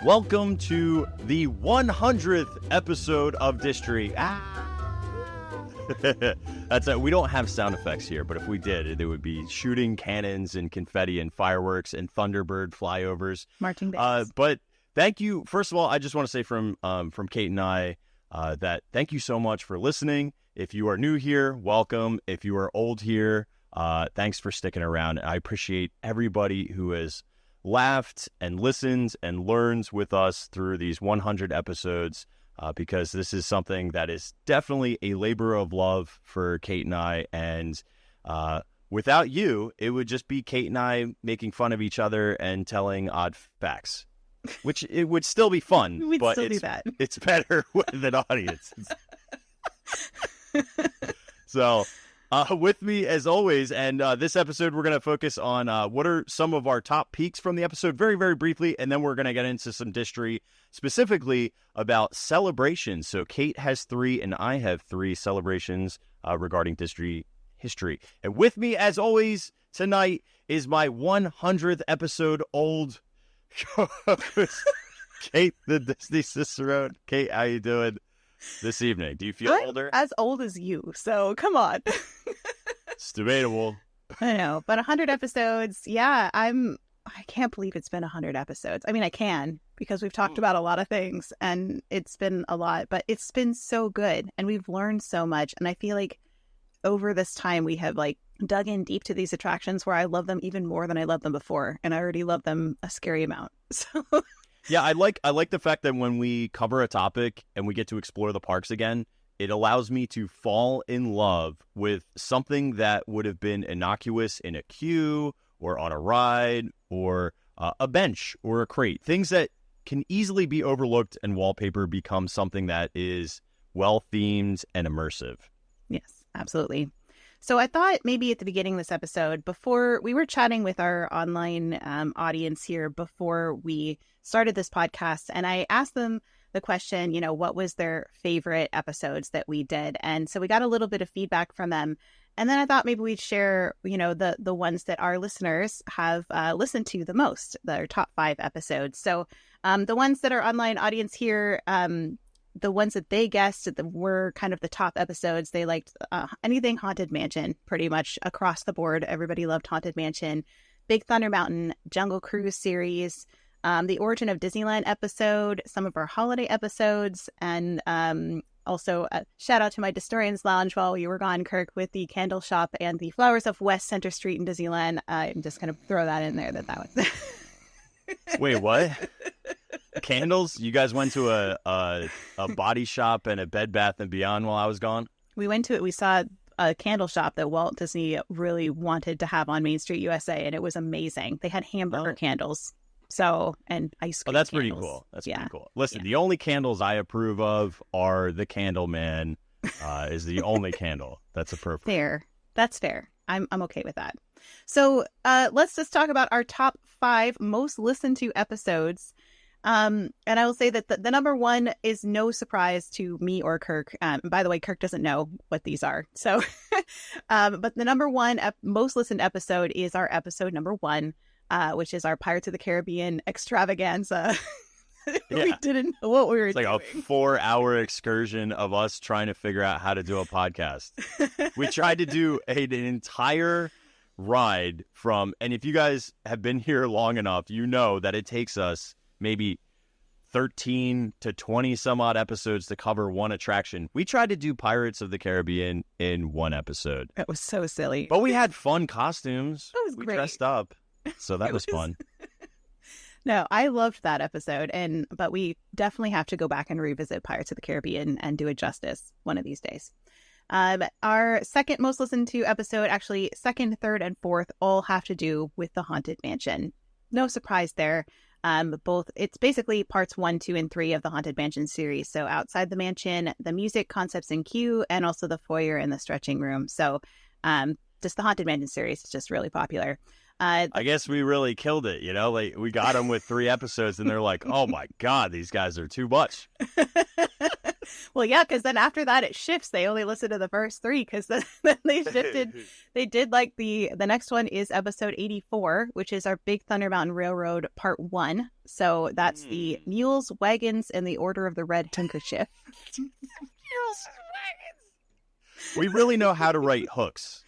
Welcome to the 100th episode of Distory. That's it. We don't have sound effects here, but if we did, there would be shooting cannons and confetti and fireworks and Thunderbird flyovers. Marching bands. But thank you. First of all, I just want to say from Kate and I that thank you so much for listening. If you are new here, welcome. If you are old here, thanks for sticking around. I appreciate everybody who has laughed and listens and learns with us through these 100 episodes, because this is something that is definitely a labor of love for Kate and I. And without you, it would just be Kate and I making fun of each other and telling odd facts, which it would still be fun. We'd but still do that. It's better with an audience. So with me as always, and this episode we're going to focus on what are some of our top peaks from the episode very, very briefly, and then we're going to get into some Distory, specifically about celebrations. So Kate has 3 and I have 3 celebrations regarding Distory history. And with me as always tonight is my 100th episode old co-host, Kate the Disney Cicerone. Kate, how you doing this evening? Do you feel older? As old as you, so come on. It's debatable. I know, but 100 episodes, yeah, I can't believe it's been 100 episodes. I mean, I can, because we've talked about a lot of things, and it's been a lot, but it's been so good, and we've learned so much, and I feel like over this time, we have, dug in deep to these attractions where I love them even more than I loved them before, and I already love them a scary amount, so... Yeah, I like the fact that when we cover a topic and we get to explore the parks again, it allows me to fall in love with something that would have been innocuous in a queue or on a ride or a bench or a crate. Things that can easily be overlooked and wallpaper become something that is well-themed and immersive. Yes, absolutely. So I thought maybe at the beginning of this episode, before we were chatting with our online audience here before we started this podcast, and I asked them the question, what was their favorite episodes that we did? And so we got a little bit of feedback from them. And then I thought maybe we'd share, the ones that our listeners have listened to the most, their top 5 episodes. So the ones that our online audience here, the ones that they guessed that were kind of the top episodes, they liked anything Haunted Mansion, pretty much across the board. Everybody loved Haunted Mansion, Big Thunder Mountain, Jungle Cruise series, the Origin of Disneyland episode, some of our holiday episodes, and also a shout out to my Distorian's Lounge while you were gone, Kirk, with the candle shop and the Flowers of West Center Street in Disneyland. I'm just going to throw that in there that was... Wait, what? Candles? You guys went to a body shop and a Bed Bath & Beyond while I was gone? We went to it. We saw a candle shop that Walt Disney really wanted to have on Main Street, USA, and it was amazing. They had hamburger candles, and ice cream. Oh, that's candles. pretty cool. That's pretty cool. Listen, the only candles I approve of are the Candle Man. Is the only candle that's appropriate. Fair. That's fair. I'm okay with that. So let's just talk about our top 5 most listened to episodes. And I will say that the number 1 is no surprise to me or Kirk. By the way, Kirk doesn't know what these are. So, but the number 1 most listened episode is our episode number 1, which is our Pirates of the Caribbean extravaganza. We didn't know what we were doing. It's like a 4-hour excursion of us trying to figure out how to do a podcast. We tried to do an entire ride and if you guys have been here long enough, you know that it takes us maybe 13 to 20 some odd episodes to cover one attraction. We tried to do Pirates of the Caribbean in one episode. That was so silly. But we had fun costumes. That was great. We dressed up. So that was fun. No, I loved that episode, but we definitely have to go back and revisit Pirates of the Caribbean and do it justice one of these days. Our second most listened to episode, actually second, third, and fourth, all have to do with the Haunted Mansion. No surprise there. It's basically parts 1, 2, and 3 of the Haunted Mansion series. So outside the mansion, the music, concepts, and queue, and also the foyer and the stretching room. So just the Haunted Mansion series is just really popular. I guess we really killed it, we got them with 3 episodes and they're like, oh my God, these guys are too much. Well, yeah, because then after that it shifts. They only listen to the first three because then they shifted. They did like the next one is episode 84, which is our Big Thunder Mountain Railroad Part 1. So that's the mules, wagons, and the Order of the Red Handkerchief. Mules, wagons. We really know how to write hooks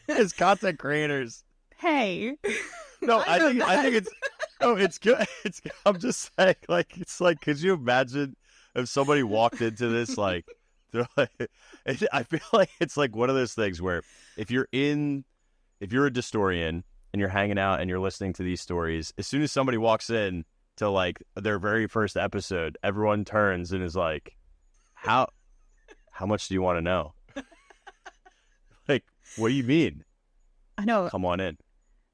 as content creators. Hey, no, I think it's it's good. I'm just saying, like, it's like, could you imagine if somebody walked into this like, they're like, I feel like it's like one of those things where if you're a Distorian and you're hanging out and you're listening to these stories, as soon as somebody walks in to like their very first episode, everyone turns and is like, how much do you want to know? Like, what do you mean? I know. Come on in.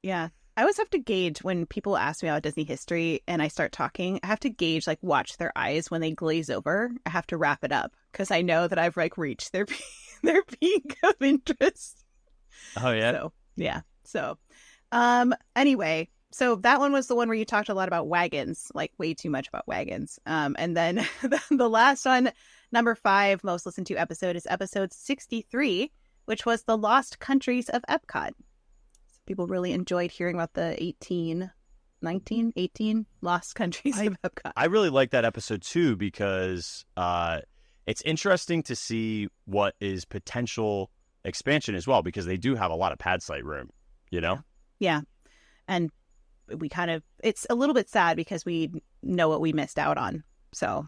Yeah. I always have to gauge when people ask me about Disney history and I start talking. I have to gauge, like, watch their eyes when they glaze over. I have to wrap it up because I know that I've like reached their peak of interest. Oh yeah. So yeah. So, anyway, so that one was the one where you talked a lot about wagons, like way too much about wagons. And then the last one, number 5 most listened to episode is episode 63, which was the Lost Countries of Epcot. People really enjoyed hearing about the 18 lost countries of Epcot. I really like that episode too because it's interesting to see what is potential expansion as well, because they do have a lot of pad site room, you know? Yeah. And we it's a little bit sad because we know what we missed out on. So,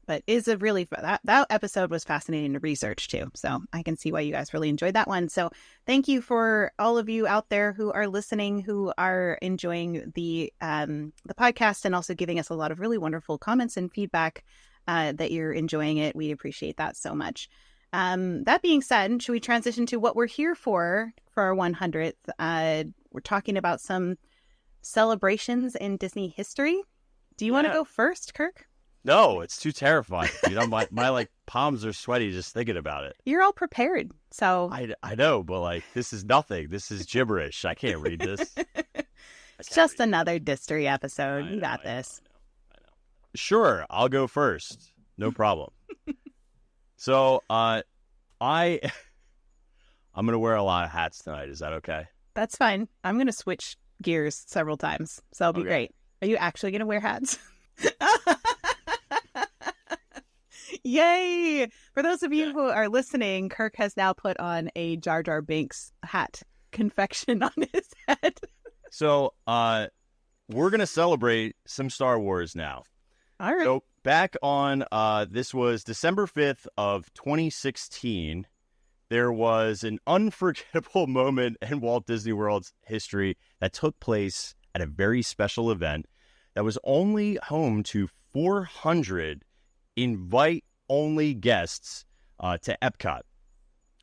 but is a really, that episode was fascinating to research too. So I can see why you guys really enjoyed that one. So thank you for all of you out there who are listening, who are enjoying the podcast and also giving us a lot of really wonderful comments and feedback that you're enjoying it. We appreciate that so much. That being said, should we transition to what we're here for our 100th? We're talking about some celebrations in Disney history. Do you want to go first, Kirk? No, it's too terrifying. You know, my like palms are sweaty just thinking about it. You're all prepared, so I know, but like this is nothing. This is gibberish. I can't read this. It's just another Distory episode. You got this. I know. Sure, I'll go first. No problem. So, I'm gonna wear a lot of hats tonight. Is that okay? That's fine. I'm gonna switch gears several times, so it'll be great. Are you actually gonna wear hats? Yay! For those of you who are listening, Kirk has now put on a Jar Jar Binks hat confection on his head. So, we're going to celebrate some Star Wars now. All right. So, back on, this was December 5th of 2016, there was an unforgettable moment in Walt Disney World's history that took place at a very special event that was only home to 400 invite-only guests to Epcot.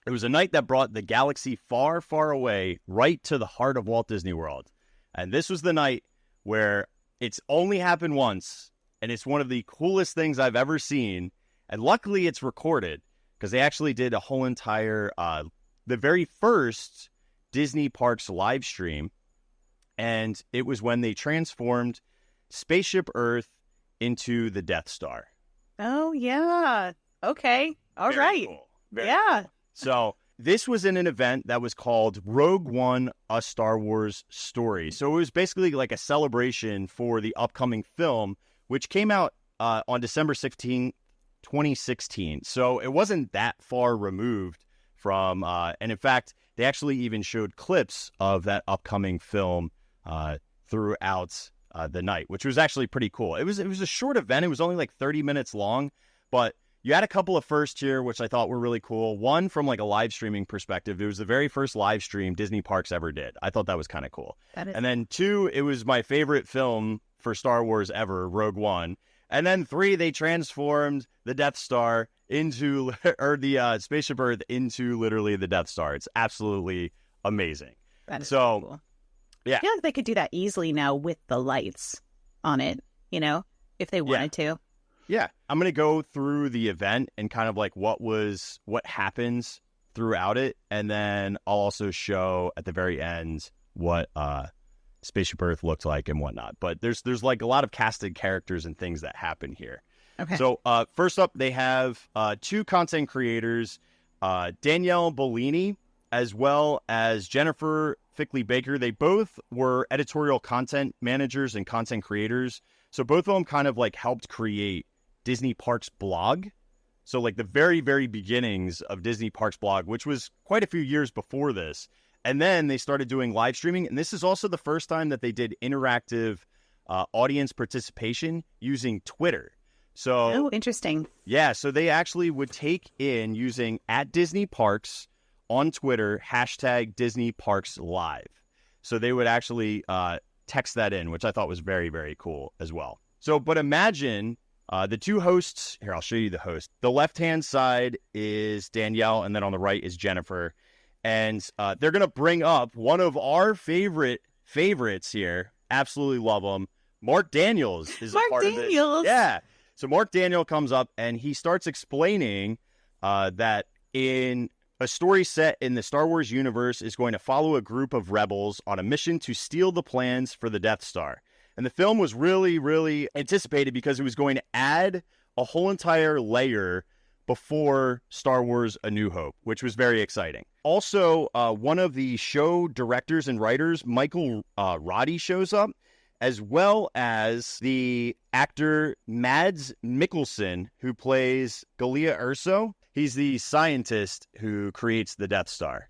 It was a night that brought the galaxy far, far away, right to the heart of Walt Disney World. And this was the night where it's only happened once, and it's one of the coolest things I've ever seen. And luckily it's recorded, because they actually did a whole entire, the very first Disney Parks live stream. And it was when they transformed Spaceship Earth into the Death Star. Oh, yeah. Okay. All Very right. Cool. Very Yeah. cool. So this was in an event that was called Rogue One, A Star Wars Story. So it was basically like a celebration for the upcoming film, which came out on December 16, 2016. So it wasn't that far removed from, and in fact, they actually even showed clips of that upcoming film throughout the night, which was actually pretty cool. It was a short event. It was only like 30 minutes long, but you had a couple of firsts here, which I thought were really cool. One, from like a live streaming perspective, it was the very first live stream Disney Parks ever did. I thought that was kind of cool. And then 2, it was my favorite film for Star Wars ever, Rogue One. And then 3, they transformed the Death Star into, or the Spaceship Earth into literally the Death Star. It's absolutely amazing. That is so cool. Yeah. I feel like they could do that easily now with the lights on it, you know, if they wanted to. Yeah. I'm going to go through the event and kind of like what happens throughout it. And then I'll also show at the very end what Spaceship Earth looked like and whatnot. But there's like a lot of casted characters and things that happen here. Okay. So first up, they have two content creators, Danielle Bellini, as well as Jennifer Fickley Baker. They both were editorial content managers and content creators. So both of them kind of like helped create Disney Parks blog. So like the very, very beginnings of Disney Parks blog, which was quite a few years before this. And then they started doing live streaming. And this is also the first time that they did interactive audience participation using Twitter. So, interesting. Yeah, so they actually would take in using @DisneyParks on Twitter, hashtag Disney Parks Live. So they would actually text that in, which I thought was very, very cool as well. So, but imagine the two hosts. Here, I'll show you the host. The left-hand side is Danielle, and then on the right is Jennifer. And they're going to bring up one of our favorites here. Absolutely love him. Mark Daniels is a part of this. Yeah. So Mark Daniel comes up and he starts explaining that in a story set in the Star Wars universe is going to follow a group of rebels on a mission to steal the plans for the Death Star. And the film was really, really anticipated because it was going to add a whole entire layer before Star Wars A New Hope, which was very exciting. Also, one of the show directors and writers, Michael Roddy, shows up, as well as the actor Mads Mikkelsen, who plays Galia Erso. He's the scientist who creates the Death Star.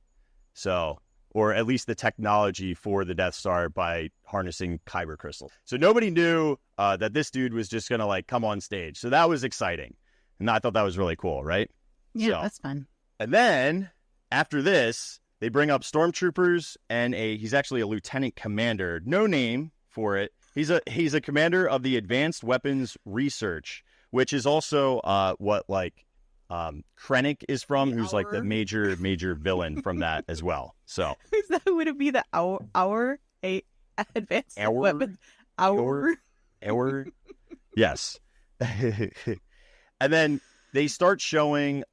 So, or at least the technology for the Death Star by harnessing kyber crystals. So nobody knew that this dude was just going to like come on stage. So that was exciting. And I thought that was really cool, right? Yeah, that's fun. And then after this, they bring up stormtroopers and he's actually a lieutenant commander, no name for it. He's a commander of the Advanced Weapons Research, which is also what like Krennic is from, who's like the major villain from that as well. So would it be the Advanced Weapons Hour? Yes. And then they start showing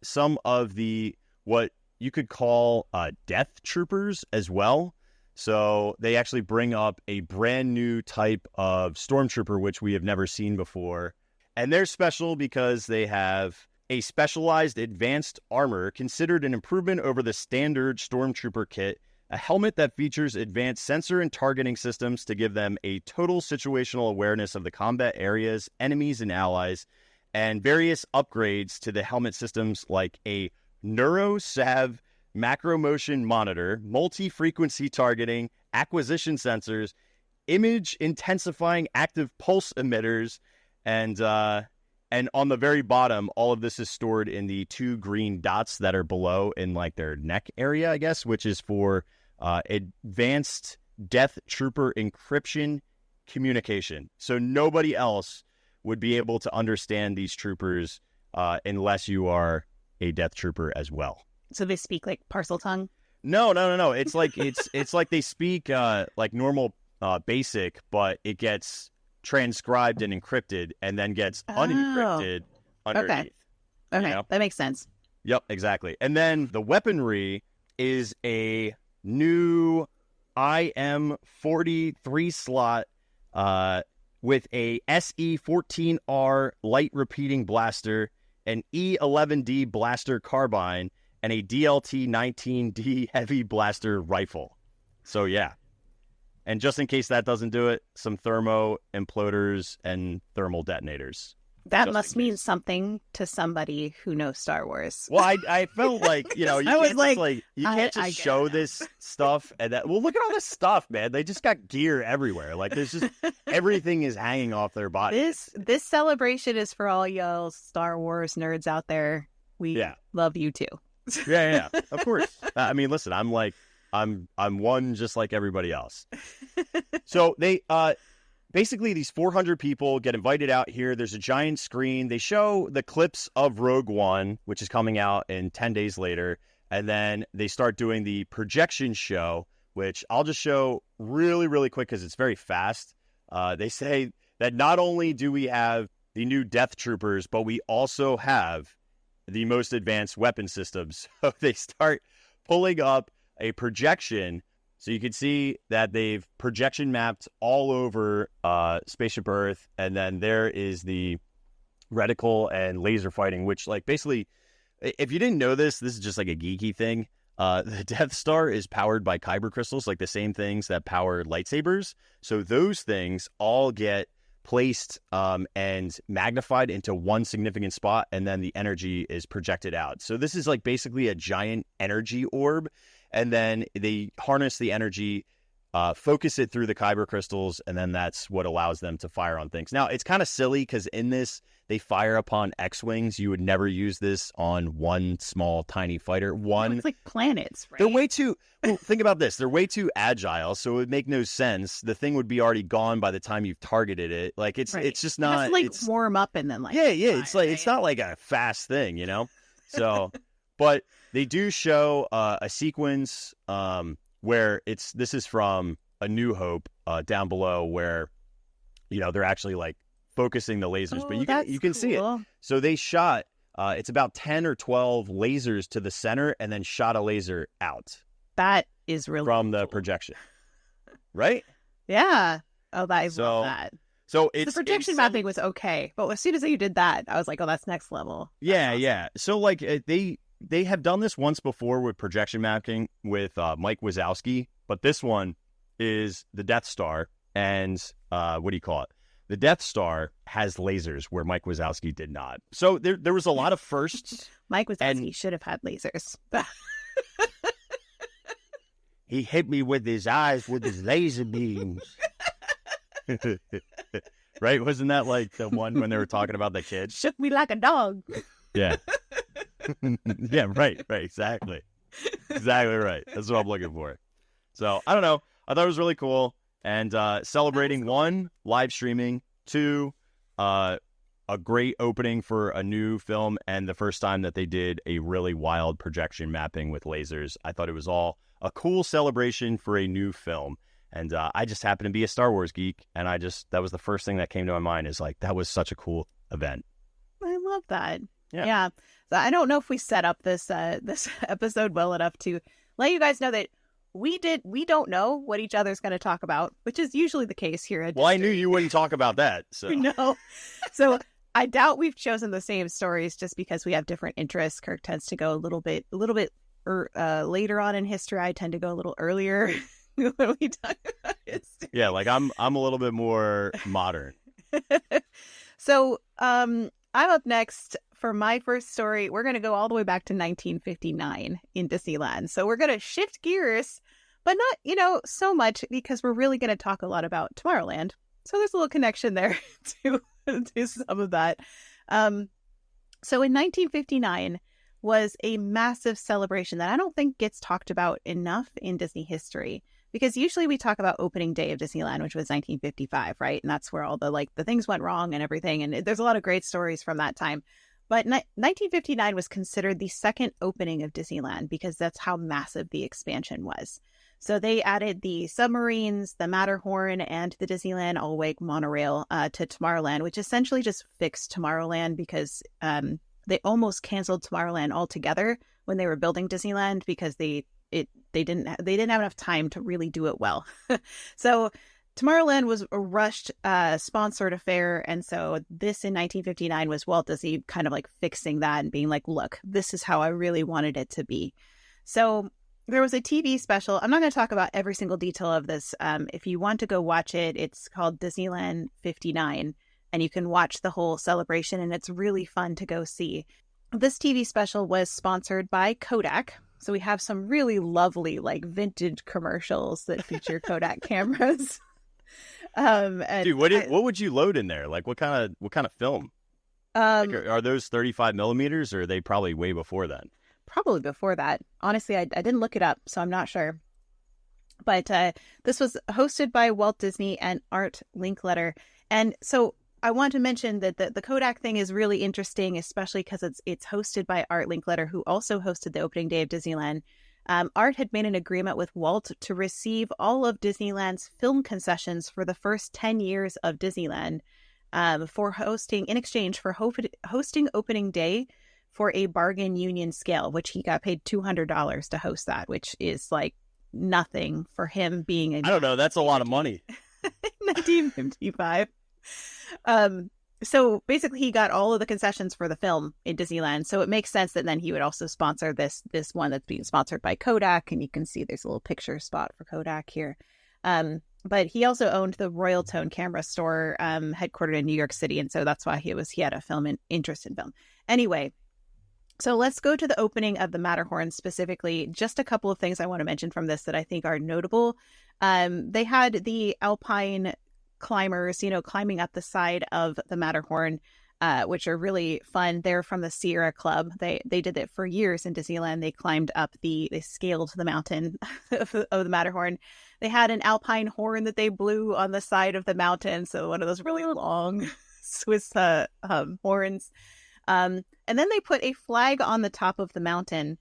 some of the what you could call death troopers as well. So they actually bring up a brand new type of stormtrooper, which we have never seen before. And they're special because they have a specialized advanced armor considered an improvement over the standard stormtrooper kit, a helmet that features advanced sensor and targeting systems to give them a total situational awareness of the combat areas, enemies, and allies, and various upgrades to the helmet systems like a NeuroSav macro motion monitor, multi-frequency targeting, acquisition sensors, image intensifying active pulse emitters, and on the very bottom, all of this is stored in the two green dots that are below in like their neck area, I guess, which is for advanced Death Trooper encryption communication. So nobody else would be able to understand these troopers unless you are a Death Trooper as well. So they speak like parcel tongue? No. It's like it's like they speak like normal basic, but it gets transcribed and encrypted and then gets unencrypted underneath. Okay, you know? That makes sense. Yep, exactly. And then the weaponry is a new IM-43 slot with a SE-14R light repeating blaster, an E-11D blaster carbine, and a DLT-19D heavy blaster rifle. So yeah. And just in case that doesn't do it, some thermo imploders and thermal detonators. That must mean something to somebody who knows Star Wars. Well, I felt like, you can't just show this stuff and that. Well, look at all this stuff, man. They just got gear everywhere. Like there's just everything is hanging off their body. This celebration is for all y'all Star Wars nerds out there. We love you too. Yeah, of course. I mean, listen, I'm one just like everybody else. So they basically these 400 people get invited out here. There's a giant screen. They show the clips of Rogue One, which is coming out in 10 days later. And then they start doing the projection show, which I'll just show really, really quick because it's very fast. They say that not only do we have the new Death Troopers, but we also have the most advanced weapon systems. So they start pulling up a projection. So you can see that they've projection mapped all over Spaceship Earth. And then there is the reticle and laser fighting, which like basically, if you didn't know this, this is just like a geeky thing. The Death Star is powered by kyber crystals, like the same things that power lightsabers. So those things all get placed and magnified into one significant spot, and then the energy is projected out. So this is like basically a giant energy orb, and then they harness the energy, focus it through the kyber crystals, and then that's what allows them to fire on things. Now, it's kind of silly because in this, they fire upon X-Wings. You would never use this on one small, tiny fighter. It's like planets, right? They're way too... Well, think about this. They're way too agile, so it would make no sense. The thing would be already gone by the time you've targeted it. Like, it's just not... It has to, like, warm up and then, like... Yeah. It's like, it's not like a fast thing, you know? So, but they do show a sequence where this is from A New Hope down below, where, you know, they're actually, like, focusing the lasers, but you can see it. So they shot, it's about 10 or 12 lasers to the center and then shot a laser out. That is really from cool. the projection, right? Yeah. Oh, I love that. So it's the projection mapping was okay, but as soon as you did that, I was like, oh, that's next level. Yeah, awesome. Yeah. So like they have done this once before with projection mapping with Mike Wazowski, but this one is the Death Star, and what do you call it? The Death Star has lasers where Mike Wazowski did not. So there was a lot of firsts. Mike Wazowski should have had lasers. He hit me with his eyes with his laser beams. Right? Wasn't that like the one when they were talking about the kid? Shook me like a dog. Yeah. Yeah, right. Exactly. Exactly right. That's what I'm looking for. So, I don't know. I thought it was really cool. And celebrating, one, live streaming, two, a great opening for a new film, and the first time that they did a really wild projection mapping with lasers. I thought it was all a cool celebration for a new film. And I just happen to be a Star Wars geek, and that was the first thing that came to my mind, is like, that was such a cool event. I love that. Yeah. So I don't know if we set up this episode well enough to let you guys know that we don't know what each other's going to talk about, which is usually the case here at Well, I knew you wouldn't talk about that. So no. So I doubt we've chosen the same stories just because we have different interests. Kirk tends to go a little bit later on in history. I tend to go a little earlier when we talk about history. Yeah, like I'm a little bit more modern. So I'm up next. For my first story, we're going to go all the way back to 1959 in Disneyland. So we're going to shift gears, but not, so much, because we're really going to talk a lot about Tomorrowland. So there's a little connection there to some of that. So in 1959 was a massive celebration that I don't think gets talked about enough in Disney history, because usually we talk about opening day of Disneyland, which was 1955, right? And that's where all the things went wrong and everything. And there's a lot of great stories from that time. But 1959 was considered the second opening of Disneyland because that's how massive the expansion was. So they added the submarines, the Matterhorn, and the Disneyland all-way monorail to Tomorrowland, which essentially just fixed Tomorrowland because they almost canceled Tomorrowland altogether when they were building Disneyland because they didn't have enough time to really do it well. So Tomorrowland was a rushed, sponsored affair, and so this in 1959 was Walt Disney kind of like fixing that and being like, look, this is how I really wanted it to be. So there was a TV special. I'm not going to talk about every single detail of this. If you want to go watch it, it's called Disneyland 59, and you can watch the whole celebration, and it's really fun to go see. This TV special was sponsored by Kodak. So we have some really lovely, vintage commercials that feature Kodak cameras. And dude, what would you load in there? Like, what kind of film? Are those 35 millimeters, or are they probably way before then? Probably before that. Honestly, I didn't look it up, so I'm not sure. But this was hosted by Walt Disney and Art Linkletter. And so I want to mention that the Kodak thing is really interesting, especially because it's hosted by Art Linkletter, who also hosted the opening day of Disneyland. Art had made an agreement with Walt to receive all of Disneyland's film concessions for the first 10 years of Disneyland in exchange for hosting opening day for a bargain union scale, which he got paid $200 to host that, which is like nothing for him being I don't know. That's a lot of money. 1955. So basically, he got all of the concessions for the film in Disneyland. So it makes sense that then he would also sponsor this one that's being sponsored by Kodak. And you can see there's a little picture spot for Kodak here. But he also owned the Royal Tone Camera Store, headquartered in New York City. And so that's why he had a interest in film. Anyway, so let's go to the opening of the Matterhorn specifically. Just a couple of things I want to mention from this that I think are notable. They had the alpine climbers, climbing up the side of the Matterhorn, which are really fun. They're from the Sierra Club. They did it for years in Disneyland. They scaled the mountain of the Matterhorn. They had an alpine horn that they blew on the side of the mountain. So one of those really long Swiss horns. And then they put a flag on the top of the mountain.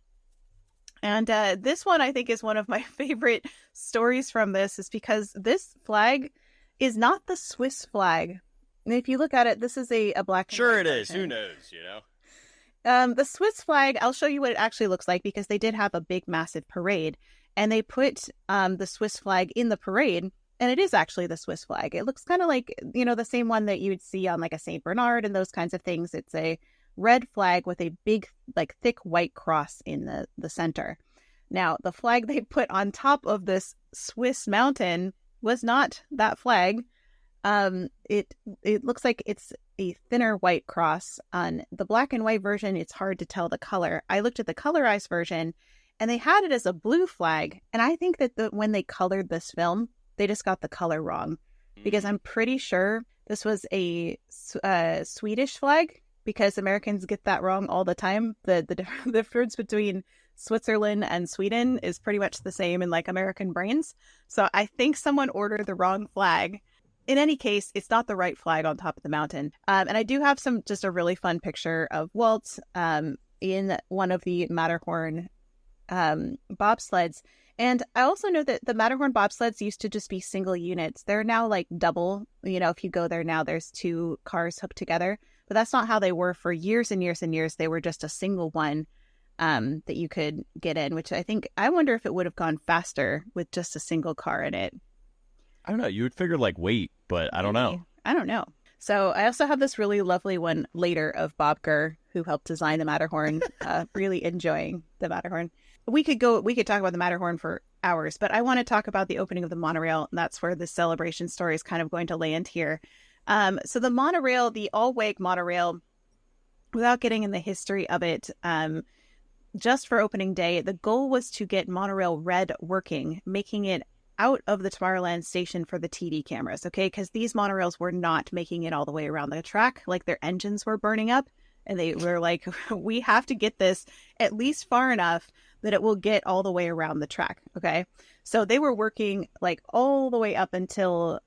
And this one, I think, is one of my favorite stories from this, is because this flag is not the Swiss flag. And if you look at it, this is a black and Sure white it is. version. Who knows, The Swiss flag, I'll show you what it actually looks like, because they did have a big, massive parade. And they put the Swiss flag in the parade. And it is actually the Swiss flag. It looks kind of like, the same one that you would see on like a St. Bernard and those kinds of things. It's a red flag with a big, like thick white cross in the center. Now, the flag they put on top of this Swiss mountain was not that flag. It looks like it's a thinner white cross. On the black and white version, it's hard to tell the color. I looked at the colorized version, and they had it as a blue flag. And I think that when they colored this film, they just got the color wrong, because I'm pretty sure this was a Swedish flag, because Americans get that wrong all the time. The difference between Switzerland and Sweden is pretty much the same in like American brains. So I think someone ordered the wrong flag. In any case, it's not the right flag on top of the mountain. And I do have just a really fun picture of Walt in one of the Matterhorn bobsleds. And I also know that the Matterhorn bobsleds used to just be single units. They're now like double. If you go there now, there's two cars hooked together. But that's not how they were for years and years and years. They were just a single one that you could get in, which I wonder if it would have gone faster with just a single car in it. I don't know. You would figure like weight, but I don't know. I don't know. So I also have this really lovely one later of Bob Gurr, who helped design the Matterhorn, really enjoying the Matterhorn. We could talk about the Matterhorn for hours, but I want to talk about the opening of the monorail. And that's where the celebration story is kind of going to land here. So the monorail, the all-wake monorail, without getting in the history of it, just for opening day, the goal was to get monorail red working, making it out of the Tomorrowland station for the TV cameras, okay? Because these monorails were not making it all the way around the track. Like, their engines were burning up, and they were like, we have to get this at least far enough that it will get all the way around the track, okay? So they were working like all the way up until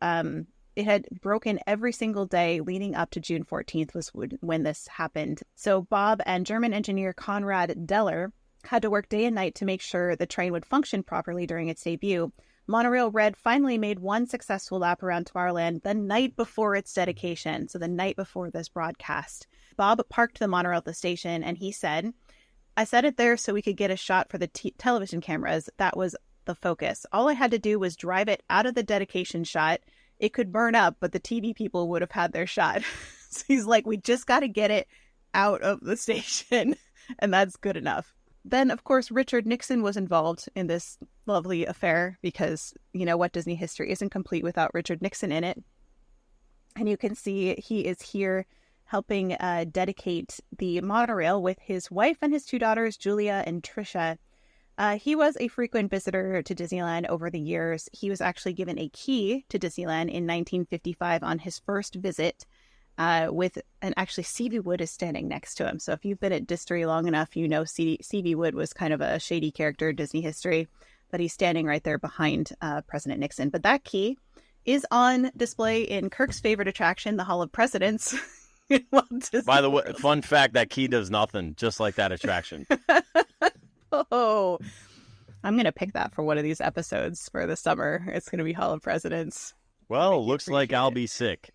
it had broken every single day leading up to June 14th was when this happened. So Bob and German engineer Konrad Deller had to work day and night to make sure the train would function properly during its debut. Monorail Red finally made one successful lap around Tomorrowland the night before its dedication, so the night before this broadcast. Bob parked the monorail at the station, and he said, I set it there so we could get a shot for the television cameras. That was the focus. All I had to do was drive it out of the dedication shot. It could burn up, but the TV people would have had their shot. So he's like, we just got to get it out of the station, and that's good enough. Then, of course, Richard Nixon was involved in this lovely affair because, what Disney history isn't complete without Richard Nixon in it. And you can see he is here helping dedicate the monorail with his wife and his two daughters, Julia and Tricia. He was a frequent visitor to Disneyland over the years. He was actually given a key to Disneyland in 1955 on his first visit. And actually C.V. Wood is standing next to him. So if you've been at Distory long enough, C.V. Wood was kind of a shady character in Disney history, but he's standing right there behind President Nixon. But that key is on display in Kirk's favorite attraction, the Hall of Presidents. By the way, fun fact, that key does nothing, just like that attraction. Oh, I'm going to pick that for one of these episodes for the summer. It's going to be Hall of Presidents. Well, looks like I'll be sick.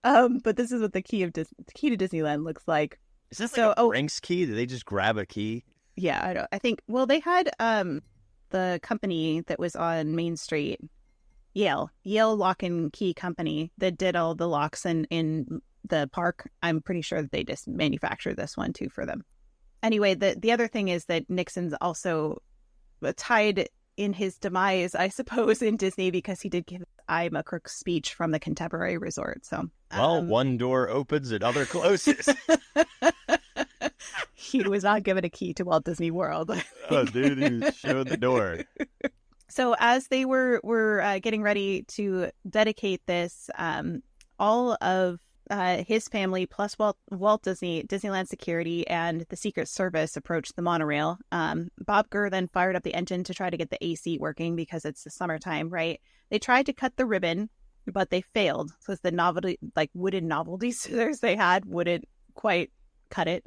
But this is what the key to Disneyland looks like. Is this like a Brinks key? Did they just grab a key? Yeah, I think. Well, they had the company that was on Main Street. Yale Lock and Key Company that did all the locks in the park. I'm pretty sure that they just manufactured this one too for them. Anyway, the other thing is that Nixon's also tied in his demise, I suppose, in Disney because he did give I'm a Crook speech from the Contemporary Resort. So, well, one door opens, another closes. He was not given a key to Walt Disney World. Oh, dude, he showed the door. So as they were getting ready to dedicate this, all of his family plus Walt Disney, Disneyland security, and the Secret Service approached the monorail. Bob Gurr then fired up the engine to try to get the AC working because it's the summertime, right? They tried to cut the ribbon, but they failed. So it's the novelty, like wooden novelty scissors they had wouldn't quite cut it.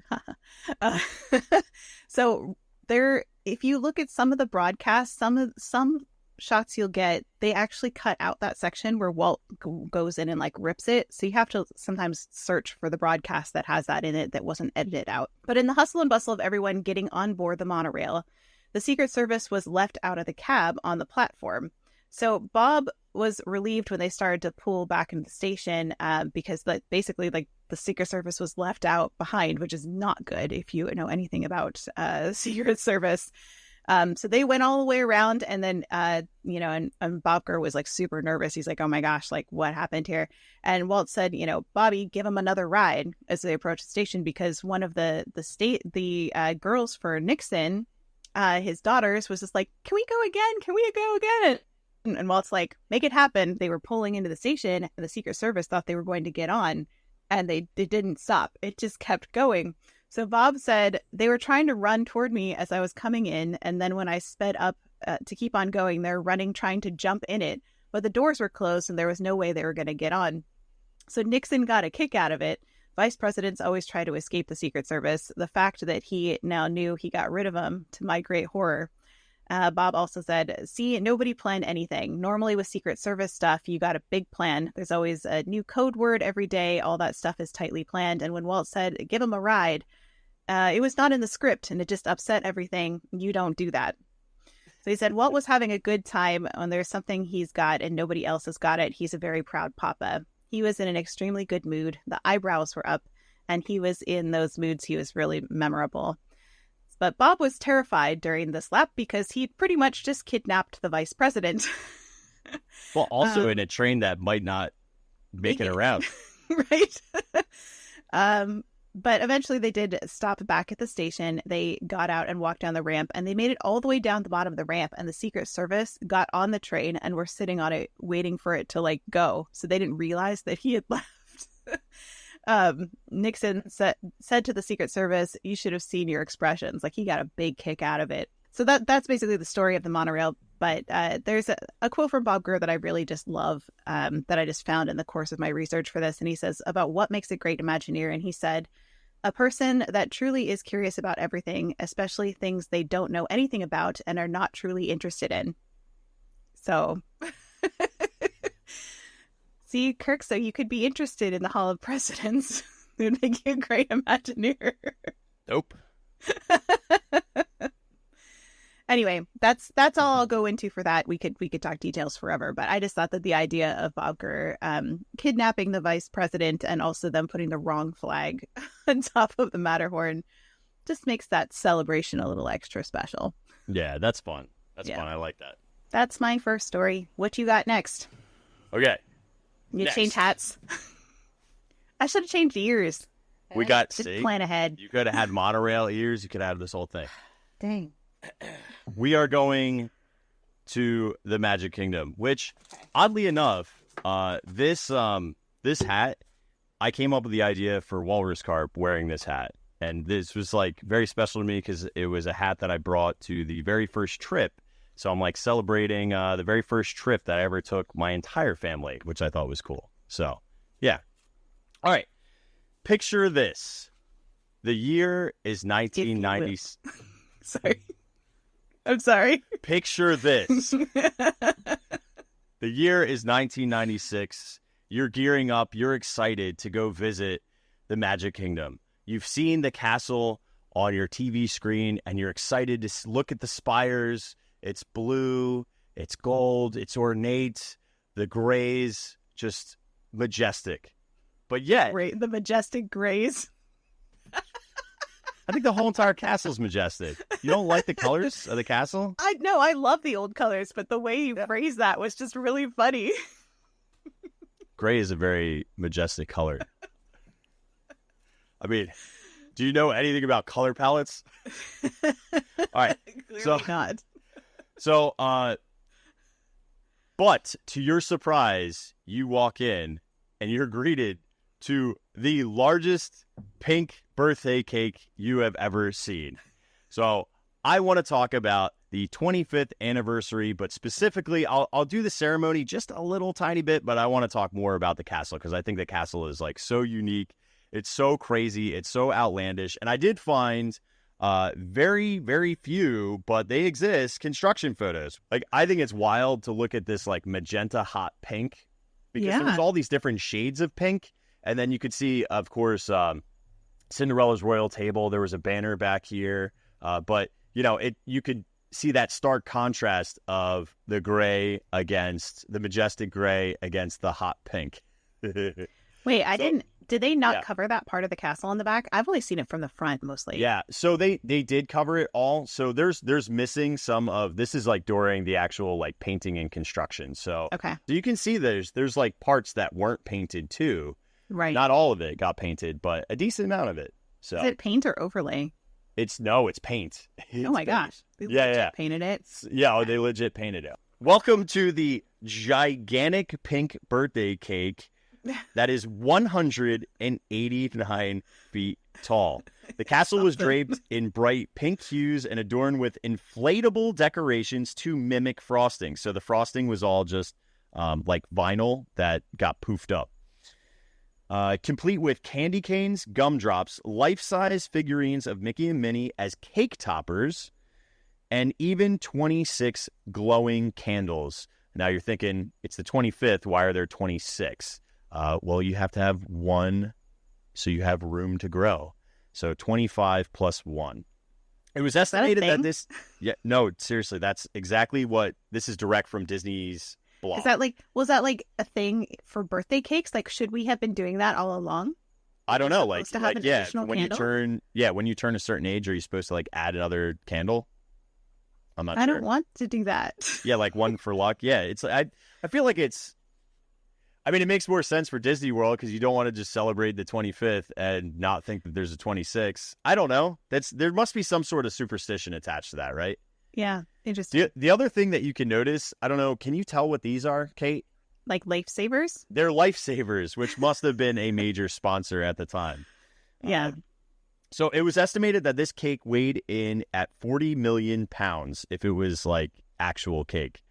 So there, if you look at some of the broadcasts, some shots you'll get, they actually cut out that section where Walt goes in and like rips it. So you have to sometimes search for the broadcast that has that in it that wasn't edited out. But in the hustle and bustle of everyone getting on board the monorail, the Secret Service was left out of the cab on the platform. So Bob was relieved when they started to pull back into the station because basically the Secret Service was left out behind, which is not good if you know anything about Secret Service. So they went all the way around, and then, and Bob Gurr was like super nervous. He's like, oh my gosh, like what happened here? And Walt said, Bobby, give him another ride as they approached the station, because one of the girls for Nixon, his daughters, was just like, can we go again? Can we go again? And Walt's like, make it happen. They were pulling into the station, and the Secret Service thought they were going to get on, and they didn't stop. It just kept going. So Bob said, they were trying to run toward me as I was coming in, and then when I sped up to keep on going, they're running, trying to jump in it, but the doors were closed and there was no way they were going to get on. So Nixon got a kick out of it. Vice presidents always try to escape the Secret Service. The fact that he now knew he got rid of them, to my great horror. Bob also said, see, nobody planned anything. Normally with Secret Service stuff, you got a big plan. There's always a new code word every day. All that stuff is tightly planned. And when Walt said, give him a ride, it was not in the script, and it just upset everything. You don't do that. So he said Walt was having a good time. When there's something he's got and nobody else has got it, he's a very proud papa. He was in an extremely good mood. The eyebrows were up, and he was in those moods. He was really memorable. But Bob was terrified during this lap because he pretty much just kidnapped the vice president. Well, also in a train that might not make it around. Right. But eventually they did stop back at the station. They got out and walked down the ramp, and they made it all the way down the bottom of the ramp. And the Secret Service got on the train and were sitting on it, waiting for it to go. So they didn't realize that he had left. Nixon said to the Secret Service, you should have seen your expressions. Like, he got a big kick out of it. So that's basically the story of the monorail. But there's a quote from Bob Gurr that I really just love, that I just found in the course of my research for this. And he says about what makes a great Imagineer. And he said, a person that truly is curious about everything, especially things they don't know anything about and are not truly interested in. So, see, Kirk, so you could be interested in the Hall of Presidents. It would make you a great Imagineer. Nope. Anyway, that's all I'll go into for that. We could talk details forever, but I just thought that the idea of Bob Gurr kidnapping the vice president and also them putting the wrong flag on top of the Matterhorn just makes that celebration a little extra special. Yeah, that's fun. That's fun. I like that. That's my first story. What you got next? Okay. You change hats. I should have changed ears. We got plan ahead. You could have had monorail ears. You could have this whole thing. Dang. We are going to the Magic Kingdom, which, oddly enough, this hat, I came up with the idea for Walrus Carp wearing this hat. And this was very special to me because it was a hat that I brought to the very first trip. So I'm celebrating the very first trip that I ever took my entire family, which I thought was cool. So, yeah. All right. Picture this. The year is 1990. Sorry. I'm sorry. Picture this. The year is 1996. You're gearing up. You're excited to go visit the Magic Kingdom. You've seen the castle on your TV screen, and you're excited to look at the spires. It's blue. It's gold. It's ornate. the grays, just majestic. But yet... The majestic grays. I think the whole entire castle's majestic. You don't like the colors of the castle? I love the old colors, but the way you phrased that was just really funny. Gray is a very majestic color. I mean, do you know anything about color palettes? All right. Clearly not. So, but to your surprise, you walk in and you're greeted to the largest pink birthday cake you have ever seen. So I want to talk about the 25th anniversary, but specifically, I'll do the ceremony just a little tiny bit, but I want to talk more about the castle because I think the castle is like so unique. It's so crazy. It's so outlandish. And I did find very, very few, but they exist, construction photos. Like, I think it's wild to look at this like magenta hot pink because there's all these different shades of pink. And then you could see, of course, Cinderella's royal table. There was a banner back here. But, you know, you could see that stark contrast of the gray against the majestic gray against the hot pink. Wait, did they not cover that part of the castle on the back? I've only seen it from the front mostly. Yeah, so they did cover it all. So there's missing some of, this is like during the actual like painting and construction. So you can see there's like parts that weren't painted too. Right. Not all of it got painted, but a decent amount of it. So is it paint or overlay? It's paint. It's oh my gosh. They legit painted it. Yeah, they legit painted it. Welcome to the gigantic pink birthday cake that is 189 feet tall. The castle was draped in bright pink hues and adorned with inflatable decorations to mimic frosting. So the frosting was all just like vinyl that got poofed up. Complete with candy canes, gumdrops, life-size figurines of Mickey and Minnie as cake toppers, and even 26 glowing candles. Now you're thinking, it's the 25th, why are there 26? Well, you have to have one so you have room to grow. So 25 plus 1. It was estimated that this... Yeah, no, seriously, that's exactly what... This is direct from Disney's blog. Was that like a thing for birthday cakes? Like, should we have been doing that all along? I don't know. When candle? you turn a certain age, are you supposed to like add another candle? I'm not sure. I don't want to do that. Yeah, like one for luck. Yeah, it's I feel like it's... I mean, it makes more sense for Disney World because you don't want to just celebrate the 25th and not think that there's a 26th. I don't know. There must be some sort of superstition attached to that, right? Yeah, interesting. The other thing that you can notice, I don't know, can you tell what these are, Kate? Like lifesavers? They're lifesavers, which must have been a major sponsor at the time. Yeah. So it was estimated that this cake weighed in at 40 million pounds if it was like actual cake.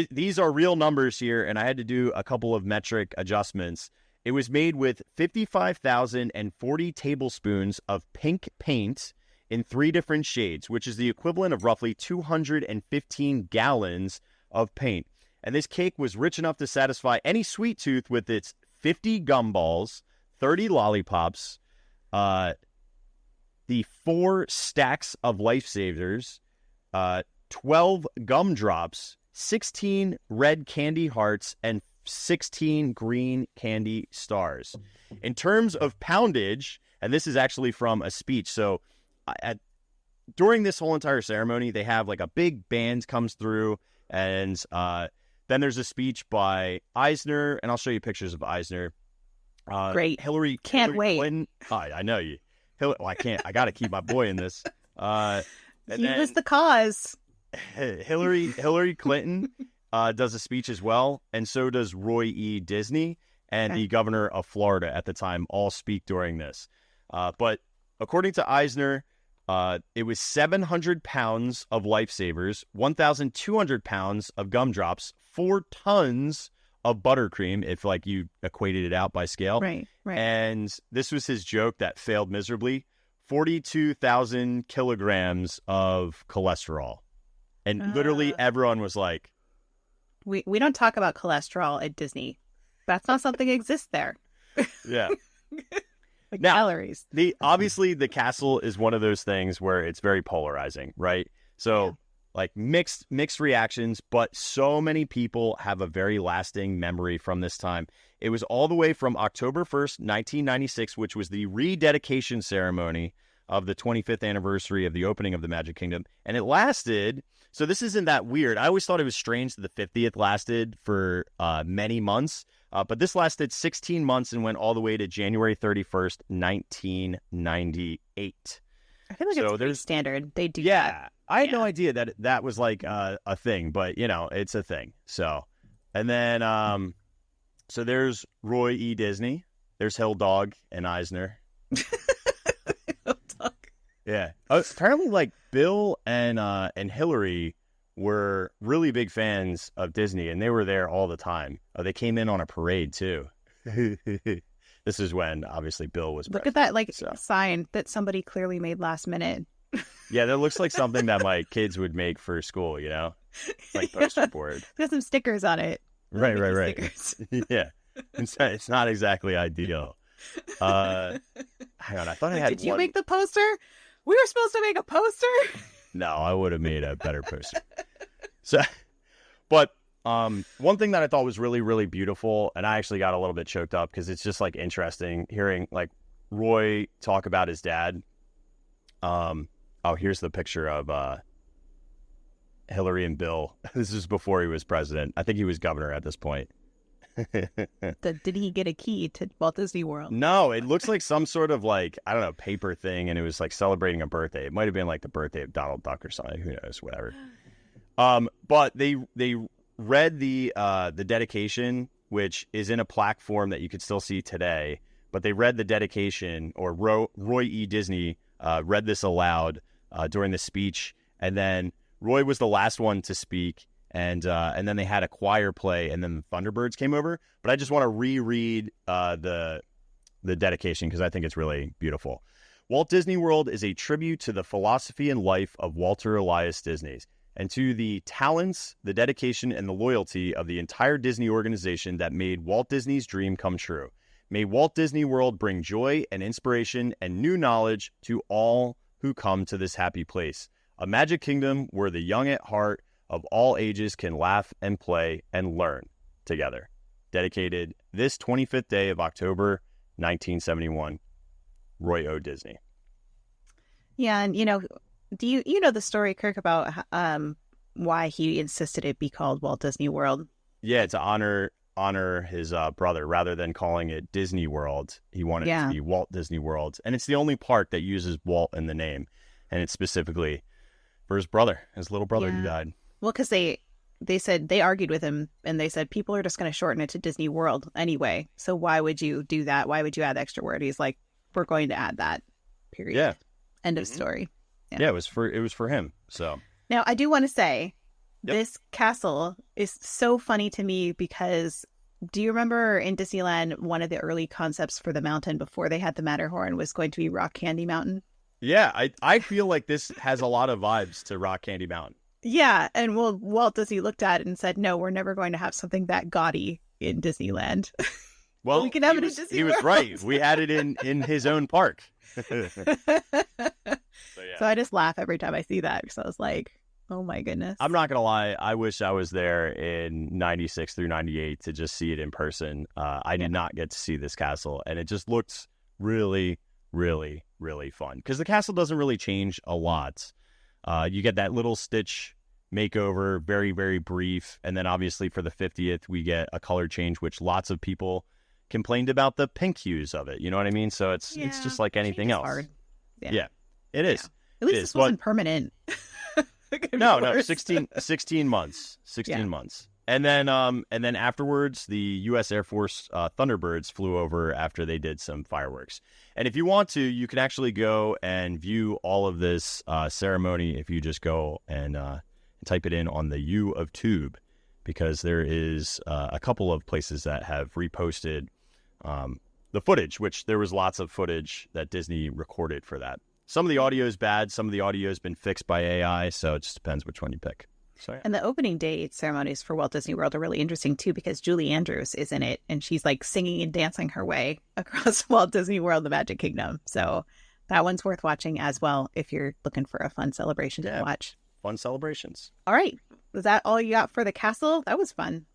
These are real numbers here, and I had to do a couple of metric adjustments. It was made with 55,040 tablespoons of pink paint in 3 different shades, which is the equivalent of roughly 215 gallons of paint. And this cake was rich enough to satisfy any sweet tooth with its 50 gumballs, 30 lollipops, the 4 stacks of lifesavers, 12 gumdrops, 16 red candy hearts, and 16 green candy stars. In terms of poundage, and this is actually from a speech, so during this whole entire ceremony, they have like a big band comes through, and then there's a speech by Eisner, and I'll show you pictures of Eisner. Great. Hillary wait. Clinton. I know you. I can't. I got to keep my boy in this. He was the cause. Hillary Clinton does a speech as well, and so does Roy E. Disney and the governor of Florida at the time all speak during this. But according to Eisner, it was 700 pounds of lifesavers, 1,200 pounds of gumdrops, 4 tons of buttercream, if like you equated it out by scale. Right. And this was his joke that failed miserably, 42,000 kilograms of cholesterol. And literally everyone was like... We don't talk about cholesterol at Disney. That's not something that exists there. Yeah. Like now, calories. Obviously, the castle is one of those things where it's very polarizing, right? So like mixed reactions, but so many people have a very lasting memory from this time. It was all the way from October 1st, 1996, which was the rededication ceremony of the 25th anniversary of the opening of the Magic Kingdom. And it lasted, so this isn't that weird. I always thought it was strange that the 50th lasted for many months, but this lasted 16 months and went all the way to January 31st, 1998. I feel like So it's pretty there's- standard. They do Yeah, that. I had Yeah. no idea that that was like a thing, but you know, it's a thing. So, and then, so there's Roy E. Disney, there's Hill Dog and Eisner. Yeah, apparently, like Bill and Hillary were really big fans of Disney, and they were there all the time. They came in on a parade too. This is when obviously Bill was Look president, at that like so. sign that somebody clearly made last minute. Yeah, that looks like something that my kids would make for school, you know, like poster board. It's got some stickers on it. Right. Stickers. Yeah, it's not exactly ideal. Hang on, I thought I had. Did you one... make the poster? We were supposed to make a poster. No, I would have made a better poster. So, but one thing that I thought was really, really beautiful, and I actually got a little bit choked up because it's just like interesting hearing like Roy talk about his dad. Oh, here's the picture of Hillary and Bill. This is before he was president. I think he was governor at this point. Did he get a key to Walt Disney World? No, it looks like some sort of like, I don't know, paper thing, and it was like celebrating a birthday. It might have been like the birthday of Donald Duck or something. Who knows? Whatever. But they read the dedication, which is in a plaque form that you could still see today. But they read the dedication, or Roy E. Disney read this aloud during the speech, and then Roy was the last one to speak. And then they had a choir play, and then the Thunderbirds came over. But I just want to reread the dedication because I think it's really beautiful. Walt Disney World is a tribute to the philosophy and life of Walter Elias Disney, and to the talents, the dedication, and the loyalty of the entire Disney organization that made Walt Disney's dream come true. May Walt Disney World bring joy and inspiration and new knowledge to all who come to this happy place. A magic kingdom where the young at heart of all ages can laugh and play and learn together. Dedicated this 25th day of October, 1971, Roy O. Disney. Yeah, and do you know the story, Kirk, about why he insisted it be called Walt Disney World? Yeah, to honor his brother, rather than calling it Disney World. He wanted it to be Walt Disney World, and it's the only park that uses Walt in the name, and it's specifically for his brother, his little brother who died. Well, because they said, they argued with him, and they said people are just going to shorten it to Disney World anyway. So why would you do that? Why would you add the extra word? He's like, we're going to add that. Period. Yeah. End of story. Yeah, it was for him. So now I do want to say, this castle is so funny to me because do you remember in Disneyland, one of the early concepts for the mountain before they had the Matterhorn was going to be Rock Candy Mountain? Yeah, I feel like this has a lot of vibes to Rock Candy Mountain. Yeah, and Walt Disney looked at it and said, no, we're never going to have something that gaudy in Disneyland. Well, we can have it in Disney He was World. right. We had it in his own park. So I just laugh every time I see that because I was like, oh my goodness. I'm not going to lie. I wish I was there in 96 through 98 to just see it in person. I did not get to see this castle, and it just looks really, really, really fun because the castle doesn't really change a lot. You get that little Stitch makeover, very, very brief. And then obviously for the 50th, we get a color change, which lots of people complained about the pink hues of it. You know what I mean? So it's just like anything else. Hard. Yeah, it is. Yeah. At least this wasn't permanent. No, 16 months. 16 months. And then afterwards, the U.S. Air Force Thunderbirds flew over after they did some fireworks. And if you want to, you can actually go and view all of this ceremony if you just go and type it in on the U of Tube, because there is a couple of places that have reposted the footage, which there was lots of footage that Disney recorded for that. Some of the audio is bad. Some of the audio has been fixed by AI, so it just depends which one you pick. So, yeah. And the opening day ceremonies for Walt Disney World are really interesting, too, because Julie Andrews is in it, and she's like singing and dancing her way across Walt Disney World, the Magic Kingdom. So that one's worth watching as well if you're looking for a fun celebration to watch. fun celebrations. All right. Was that all you got for the castle? That was fun.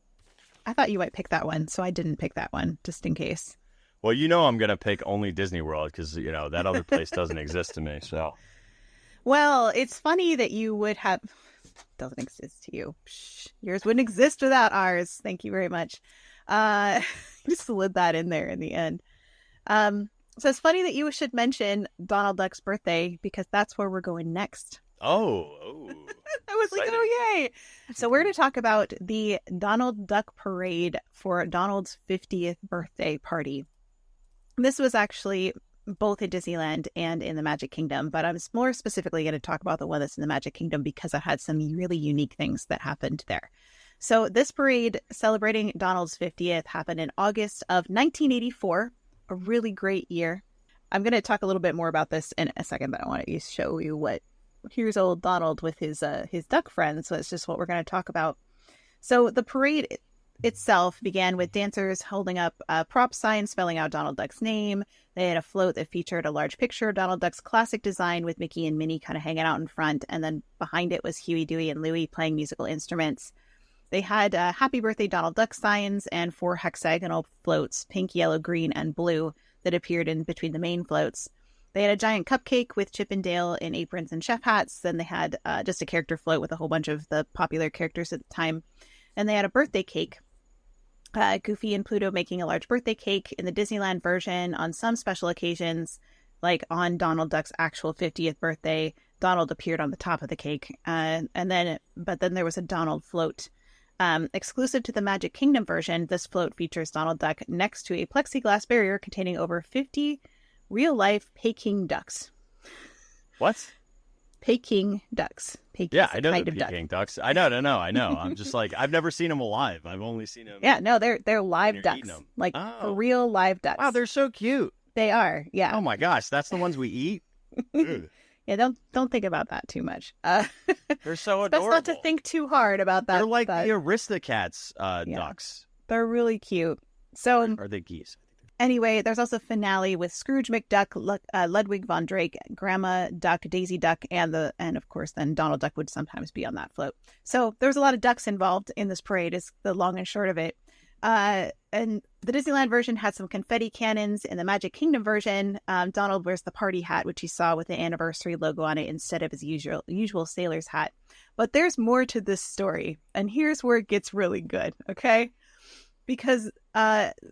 I thought you might pick that one, so I didn't pick that one, just in case. Well, I'm going to pick only Disney World because, that other place doesn't exist to me. So, well, it's funny that you would have... Doesn't exist to you. Psh, yours wouldn't exist without ours. Thank you very much. Just slid that in there in the end. So it's funny that you should mention Donald Duck's birthday because that's where we're going next. Oh. I was Exciting. like, oh, yay. So we're going to talk about the Donald Duck Parade for Donald's 50th birthday party. This was actually both in Disneyland and in the Magic Kingdom, but I'm more specifically going to talk about the one that's in the Magic Kingdom because it had some really unique things that happened there. So this parade celebrating Donald's 50th happened in August of 1984, a really great year. I'm going to talk a little bit more about this in a second, but I want to show you what... Here's old Donald with his duck friends. So it's just what we're going to talk about. So the parade itself began with dancers holding up prop signs spelling out Donald Duck's name. They had a float that featured a large picture of Donald Duck's classic design with Mickey and Minnie kind of hanging out in front. And then behind it was Huey, Dewey, and Louie playing musical instruments. They had Happy Birthday Donald Duck signs and 4 hexagonal floats, pink, yellow, green, and blue, that appeared in between the main floats. They had a giant cupcake with Chip and Dale in aprons and chef hats. Then they had just a character float with a whole bunch of the popular characters at the time. And they had a birthday cake. Goofy and Pluto making a large birthday cake in the Disneyland version. On some special occasions, like on Donald Duck's actual 50th birthday, Donald appeared on the top of the cake. But then there was a Donald float. Exclusive to the Magic Kingdom version, this float features Donald Duck next to a plexiglass barrier containing over 50 real-life Peking ducks. What? Peking ducks. Peking, yeah, I know the duck. Peking ducks. I know. I'm just like, I've never seen them alive. I've only seen them. Yeah, no, they're live ducks. Like, for real live ducks. Wow, they're so cute. They are, yeah. Oh my gosh, that's the ones we eat? Yeah, don't think about that too much. They're so adorable. Best not to think too hard about that. They're like the Aristocats ducks. They're really cute. So, are they geese? Anyway, there's also finale with Scrooge McDuck, Ludwig von Drake, Grandma Duck, Daisy Duck, and of course then Donald Duck would sometimes be on that float. So there's a lot of ducks involved in this parade is the long and short of it. And the Disneyland version had some confetti cannons. In the Magic Kingdom version, Donald wears the party hat, which you saw with the anniversary logo on it instead of his usual sailor's hat. But there's more to this story, and here's where it gets really good, okay? Because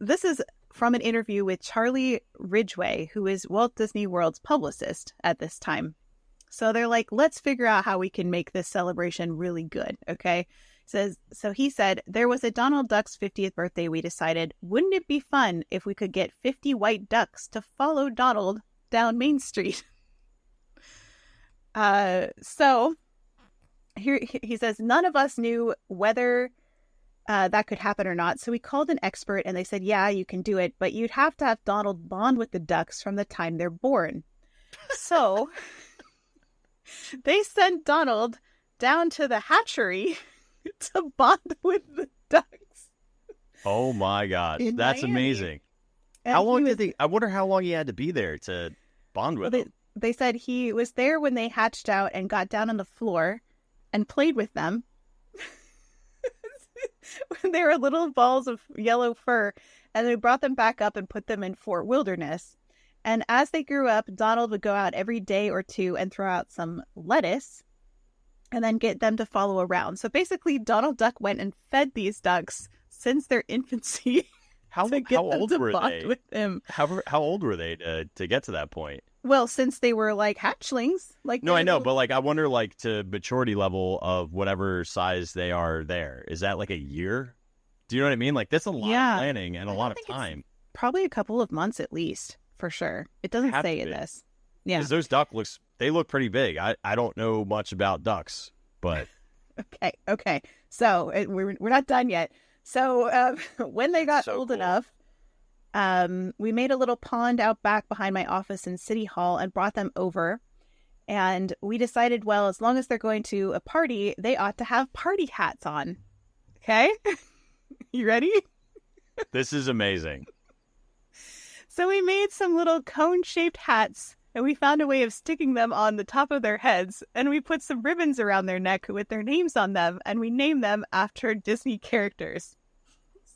this is from an interview with Charlie Ridgway, who is Walt Disney World's publicist at this time. So they're like, let's figure out how we can make this celebration really good, okay? So he said, there was a Donald Duck's 50th birthday. We decided, wouldn't it be fun if we could get 50 white ducks to follow Donald down Main Street? So here he says, none of us knew whether that could happen or not. So we called an expert and they said, yeah, you can do it, but you'd have to have Donald bond with the ducks from the time they're born. So they sent Donald down to the hatchery to bond with the ducks. Oh my God. That's Miami. Amazing. And how long I wonder how long he had to be there to bond with them. They said he was there when they hatched out and got down on the floor and played with them. When they were little balls of yellow fur, and they brought them back up and put them in Fort Wilderness. And as they grew up, Donald would go out every day or two and throw out some lettuce and then get them to follow around. So basically, Donald Duck went and fed these ducks since their infancy. How old were they? With him. How old were they to get to that point? Well, since they were like hatchlings, no, I know, but like I wonder, like to maturity level of whatever size they are there. Is that like a year? Do you know what I mean? Like that's a lot of planning and a lot of time. Probably a couple of months at least, for sure. It doesn't say in this. Yeah, because those ducks look pretty big. I don't know much about ducks, but okay. So we're not done yet. So when they got old enough. We made a little pond out back behind my office in City Hall and brought them over. And we decided, well, as long as they're going to a party, they ought to have party hats on. Okay? You ready? This is amazing. So we made some little cone-shaped hats and we found a way of sticking them on the top of their heads, and we put some ribbons around their neck with their names on them, and we named them after Disney characters.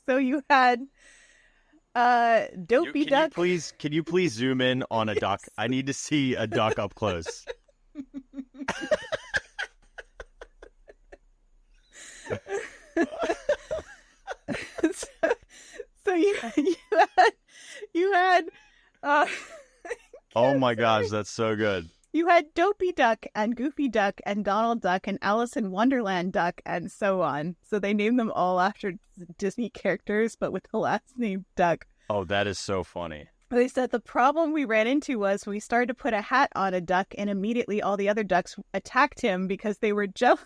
So you had Dopey Duck. Can you please zoom in on a duck? I need to see a duck up close. So you had oh my gosh, that's so good. You had Dopey Duck and Goofy Duck and Donald Duck and Alice in Wonderland Duck and so on. So they named them all after Disney characters, but with the last name Duck. Oh, that is so funny. They said the problem we ran into was we started to put a hat on a duck, and immediately all the other ducks attacked him because they were jealous.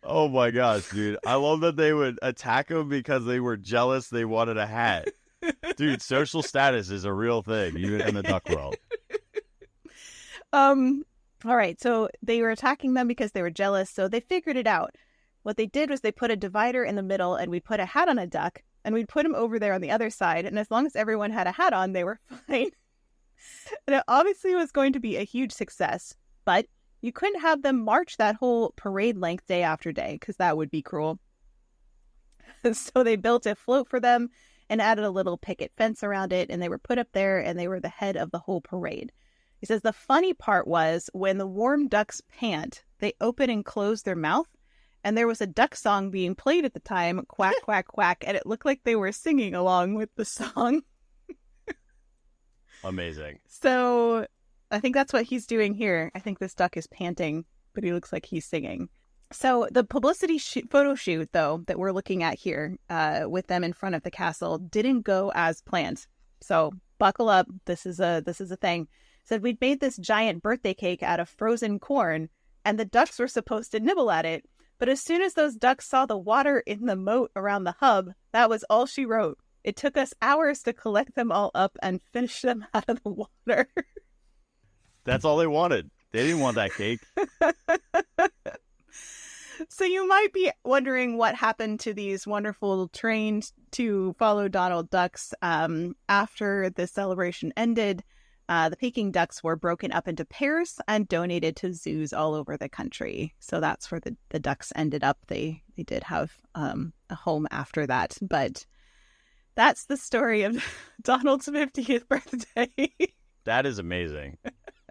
Oh my gosh, dude. I love that they would attack him because they were jealous they wanted a hat. Dude, social status is a real thing, even in the duck world. All right, so they were attacking them because they were jealous, so they figured it out. What they did was they put a divider in the middle, and we'd put a hat on a duck, and we'd put him over there on the other side, and as long as everyone had a hat on, they were fine. And it obviously was going to be a huge success, but you couldn't have them march that whole parade length day after day, because that would be cruel. So they built a float for them and added a little picket fence around it, and they were put up there, and they were the head of the whole parade. He says the funny part was when the warm ducks pant, they open and close their mouth, and there was a duck song being played at the time, quack, quack, quack, and it looked like they were singing along with the song. Amazing. So I think that's what he's doing here. I think this duck is panting, but he looks like he's singing. So the publicity photo shoot, though, that we're looking at here with them in front of the castle didn't go as planned. So buckle up. This is a thing. Said we'd made this giant birthday cake out of frozen corn, and the ducks were supposed to nibble at it. But as soon as those ducks saw the water in the moat around the hub, that was all she wrote. It took us hours to collect them all up and finish them out of the water. That's all they wanted. They didn't want that cake. So you might be wondering what happened to these wonderful trained to follow Donald ducks after the celebration ended. The Peking ducks were broken up into pairs and donated to zoos all over the country. So that's where the ducks ended up. They did have a home after that. But that's the story of Donald's 50th birthday. That is amazing.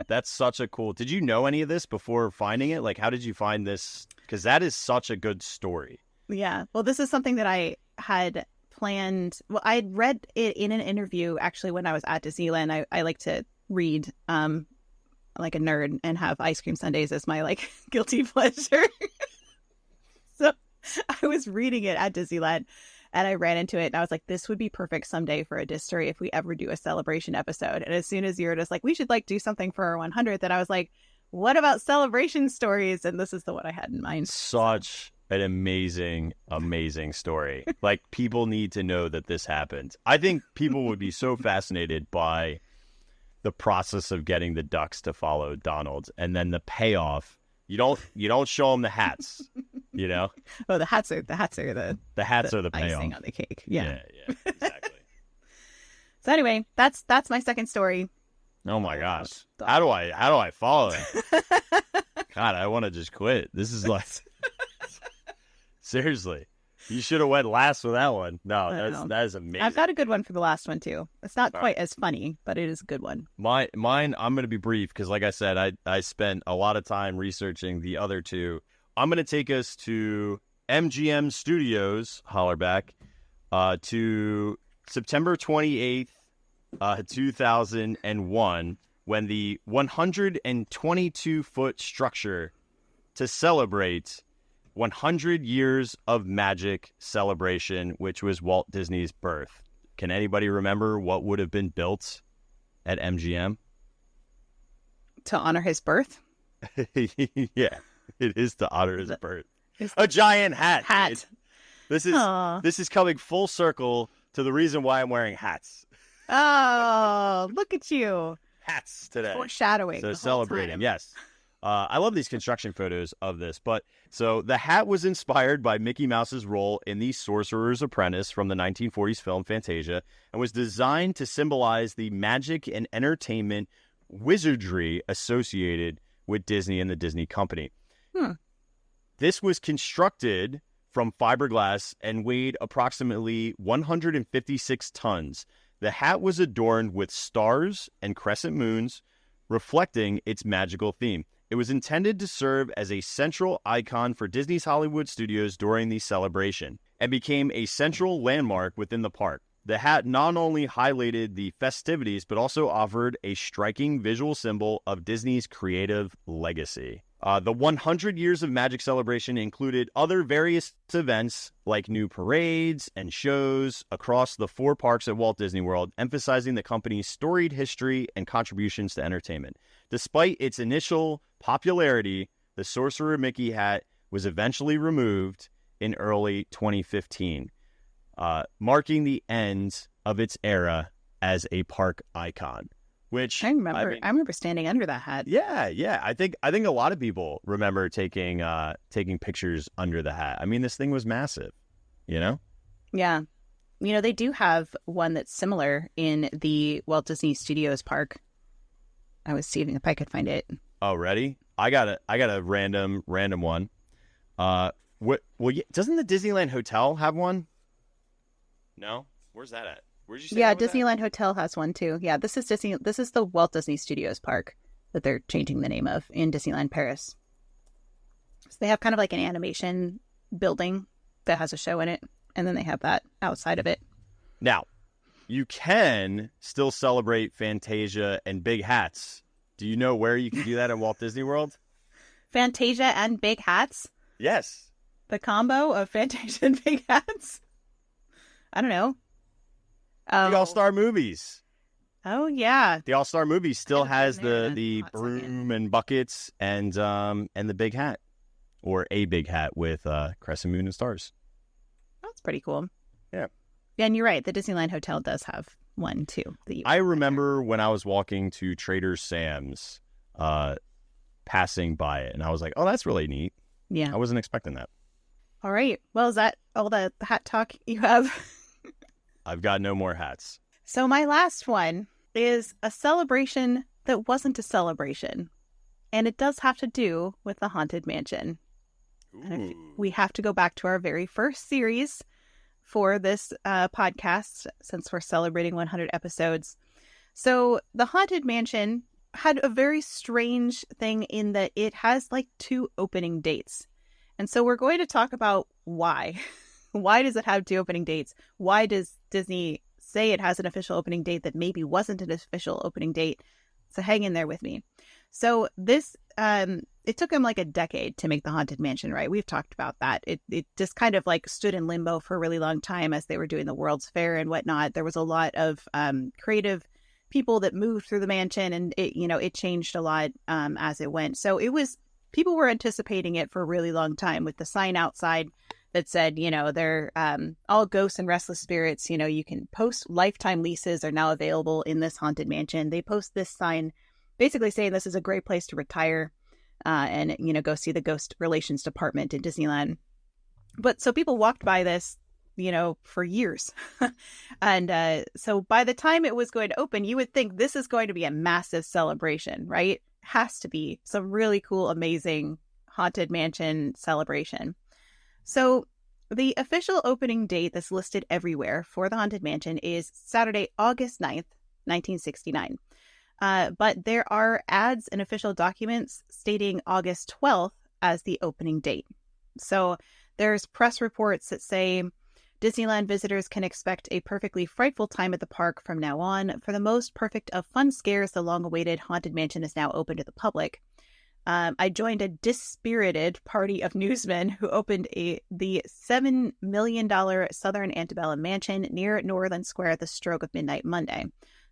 That's such a cool... Did you know any of this before finding it? Like, how did you find this? Because that is such a good story. Yeah. Well, this is something that I had planned. Well, I had read it in an interview, actually, when I was at Disneyland. I like to read like a nerd and have ice cream sundaes as my, like, guilty pleasure. So I was reading it at Disneyland. And I ran into it and I was like, this would be perfect someday for a Distory if we ever do a celebration episode. And as soon as you were just like, we should like do something for our 100th, then I was like, what about celebration stories? And this is the one I had in mind. Such an amazing, amazing story. Like, people need to know that this happened. I think people would be so fascinated by the process of getting the ducks to follow Donald and then the payoff. You don't show them the hats, you know? Oh, the hats are the payoff. Icing on the cake. Yeah, exactly. So anyway, that's my second story. Oh my gosh. How do I follow it? God, I want to just quit. This is like seriously. You should have went last with that one. No, that is amazing. I've got a good one for the last one too. It's not quite as funny, but it is a good one. Mine, I'm going to be brief because, like I said, I spent a lot of time researching the other two. I'm going to take us to MGM Studios, holler back, to September 28th, 2001, when the 122-foot structure to celebrate 100 Years of Magic celebration, which was Walt Disney's birth. Can anybody remember what would have been built at MGM? To honor his birth? Yeah, it is to honor his birth. A giant hat. This is coming full circle to the reason why I'm wearing hats. Oh, look at you. Hats today. Foreshadowing. So celebrating, yes. I love these construction photos of this. But so the hat was inspired by Mickey Mouse's role in The Sorcerer's Apprentice from the 1940s film Fantasia and was designed to symbolize the magic and entertainment wizardry associated with Disney and the Disney Company. This was constructed from fiberglass and weighed approximately 156 tons. The hat was adorned with stars and crescent moons, reflecting its magical theme. It was intended to serve as a central icon for Disney's Hollywood studios during the celebration and became a central landmark within the park. The hat not only highlighted the festivities, but also offered a striking visual symbol of Disney's creative legacy. The 100 Years of Magic celebration included other various events like new parades and shows across the 4 parks at Walt Disney World, emphasizing the company's storied history and contributions to entertainment. Despite its initial popularity, the Sorcerer Mickey hat was eventually removed in early 2015, marking the end of its era as a park icon. Which I remember standing under that hat. Yeah. I think a lot of people remember taking pictures under the hat. I mean, this thing was massive, you know? Yeah. You know, they do have one that's similar in the Walt Disney Studios park. I was seeing if I could find it. Oh, ready? I got a random one. Doesn't the Disneyland Hotel have one? No? Where's that at? Where'd you say? Yeah, Disneyland Hotel has one too. Yeah, this is the Walt Disney Studios park that they're changing the name of in Disneyland Paris. So they have kind of like an animation building that has a show in it, and then they have that outside of it. Now, you can still celebrate Fantasia and big hats. Do you know where you can do that at Walt Disney World? Fantasia and big hats? Yes. The combo of Fantasia and big hats? I don't know. The All-Star Movies. Oh, yeah. The All-Star Movies still has the broom and buckets and the big hat. Or a big hat with crescent moon and stars. That's pretty cool. Yeah. And you're right. The Disneyland Hotel does have one, too. I remember when I was walking to Trader Sam's, passing by it, and I was like, oh, that's really neat. Yeah. I wasn't expecting that. All right. Well, is that all the hat talk you have? I've got no more hats. So my last one is a celebration that wasn't a celebration. And it does have to do with the Haunted Mansion. And we have to go back to our very first series for this podcast, since we're celebrating 100 episodes. So the Haunted Mansion had a very strange thing in that it has like 2 opening dates. And so we're going to talk about why. Why does it have 2 opening dates? Why does Disney say it has an official opening date that maybe wasn't an official opening date? So hang in there with me. So this, it took them like a decade to make the Haunted Mansion, right? We've talked about that. It just kind of like stood in limbo for a really long time as they were doing the World's Fair and whatnot. There was a lot of creative people that moved through the mansion, and it changed a lot as it went. So people were anticipating it for a really long time with the sign outside that said, they're all ghosts and restless spirits. You can post lifetime leases are now available in this Haunted Mansion. They post this sign basically saying this is a great place to retire and, go see the ghost relations department in Disneyland. But so people walked by this, for years. And so by the time it was going to open, you would think this is going to be a massive celebration, right? Has to be some really cool, amazing Haunted Mansion celebration. So the official opening date that's listed everywhere for the Haunted Mansion is Saturday, August 9th, 1969. But there are ads and official documents stating August 12th as the opening date. So there's press reports that say Disneyland visitors can expect a perfectly frightful time at the park from now on. For the most perfect of fun scares, the long-awaited Haunted Mansion is now open to the public. I joined a dispirited party of newsmen who opened the $7 million Southern Antebellum Mansion near Northern Square at the stroke of midnight Monday.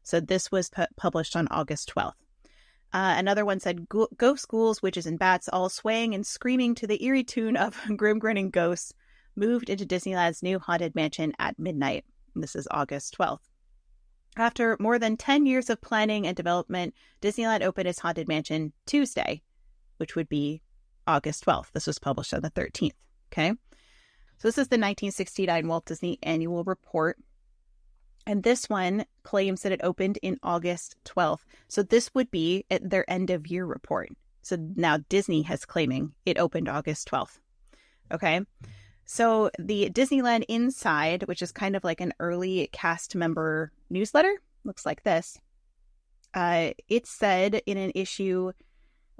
So this was published on August 12th. Another one said, ghost ghouls, witches, and bats, all swaying and screaming to the eerie tune of grim-grinning ghosts, moved into Disneyland's new Haunted Mansion at midnight. And this is August 12th. After more than 10 years of planning and development, Disneyland opened its Haunted Mansion Tuesday, which would be August 12th. This was published on the 13th. Okay. So this is the 1969 Walt Disney Annual Report. And this one claims that it opened in August 12th. So this would be at their end of year report. So now Disney has claiming it opened August 12th. Okay. So the Disneyland Inside, which is kind of like an early cast member newsletter, looks like this. It said in an issue,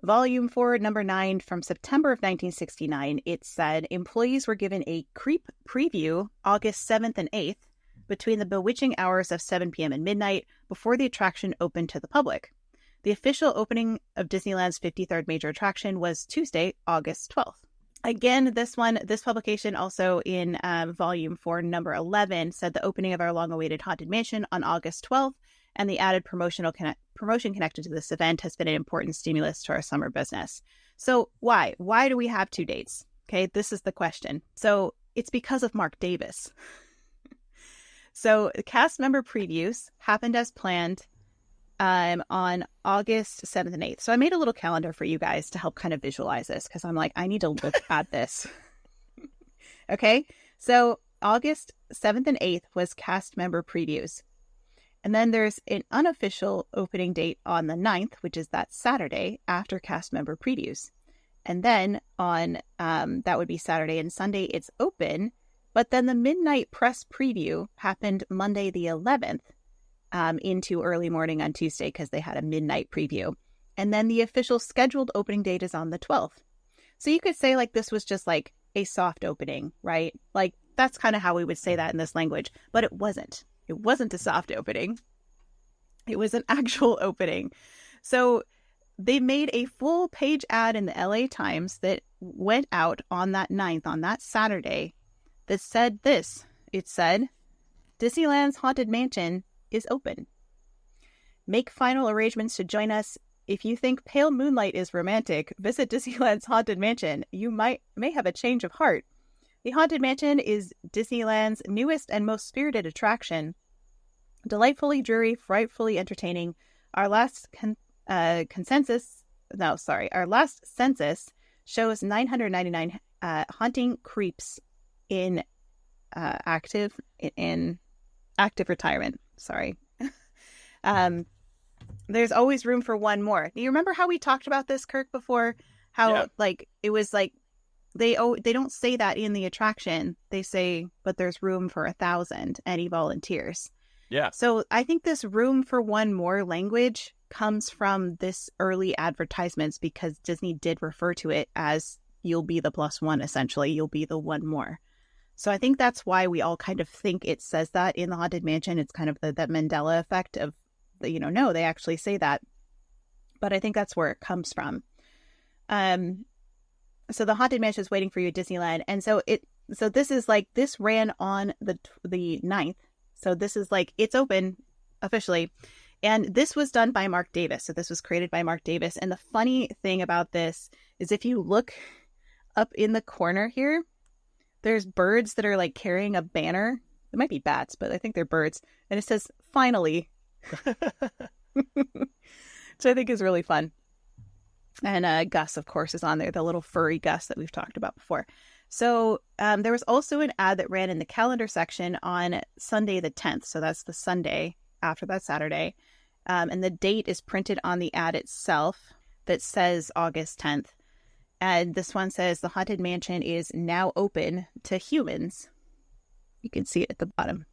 Volume 4, Number 9 from September of 1969, it said employees were given a creep preview August 7th and 8th between the bewitching hours of 7 p.m. and midnight before the attraction opened to the public. The official opening of Disneyland's 53rd major attraction was Tuesday, August 12th. Again, this publication also in Volume 4, Number 11, said the opening of our long-awaited Haunted Mansion on August 12th and the added promotion connected to this event has been an important stimulus to our summer business. So why? Why do we have two dates? Okay, this is the question. So it's because of Mark Davis. So the cast member previews happened as planned on August 7th and 8th. So I made a little calendar for you guys to help kind of visualize this because I'm like, I need to look at this. Okay, so August 7th and 8th was cast member previews. And then there's an unofficial opening date on the 9th, which is that Saturday after cast member previews. And then on, that would be Saturday and Sunday, it's open. But then the midnight press preview happened Monday the 11th into early morning on Tuesday because they had a midnight preview. And then the official scheduled opening date is on the 12th. So you could say like this was just like a soft opening, right? Like that's kind of how we would say that in this language. But it wasn't. It wasn't a soft opening. It was an actual opening. So they made a full page ad in the LA Times that went out on that 9th, on that Saturday, that said this. It said, Disneyland's Haunted Mansion is open. Make final arrangements to join us. If you think pale moonlight is romantic, visit Disneyland's Haunted Mansion. You may have a change of heart. The Haunted Mansion is Disneyland's newest and most spirited attraction. Delightfully dreary, frightfully entertaining. Our last census shows 999 haunting creeps in active retirement. Sorry. There's always room for one more. Do you remember how we talked about this, Kirk, before? How like it was like they don't say that in the attraction. They say, but there's room for 1,000 any volunteers. Yeah. So I think this room for one more language comes from this early advertisements because Disney did refer to it as you'll be the plus one, essentially. You'll be the one more. So I think that's why we all kind of think it says that in the Haunted Mansion. It's kind of that Mandela effect of, no, they actually say that. But I think that's where it comes from. So the Haunted Mansion is waiting for you at Disneyland. And so this is like, this ran on the 9th. So this is like, it's open officially. And this was done by Mark Davis. So this was created by Mark Davis. And the funny thing about this is if you look up in the corner here, there's birds that are like carrying a banner. It might be bats, but I think they're birds. And it says, finally. Which I think is really fun. And Gus, of course, is on there, the little furry Gus that we've talked about before. So there was also an ad that ran in the calendar section on Sunday the 10th. So that's the Sunday after that Saturday. And the date is printed on the ad itself that says August 10th. And this one says the Haunted Mansion is now open to humans. You can see it at the bottom.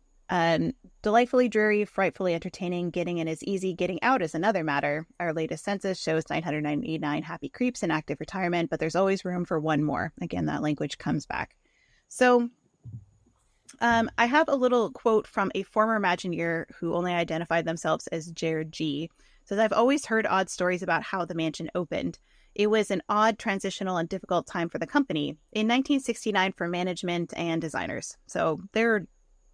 Delightfully dreary, frightfully entertaining. Getting in is easy. Getting out is another matter. Our latest census shows 999 happy creeps in active retirement, but there's always room for one more. Again, that language comes back. So I have a little quote from a former Imagineer who only identified themselves as Jared G. It says, I've always heard odd stories about how the mansion opened. It was an odd, transitional, and difficult time for the company in 1969 for management and designers. So they're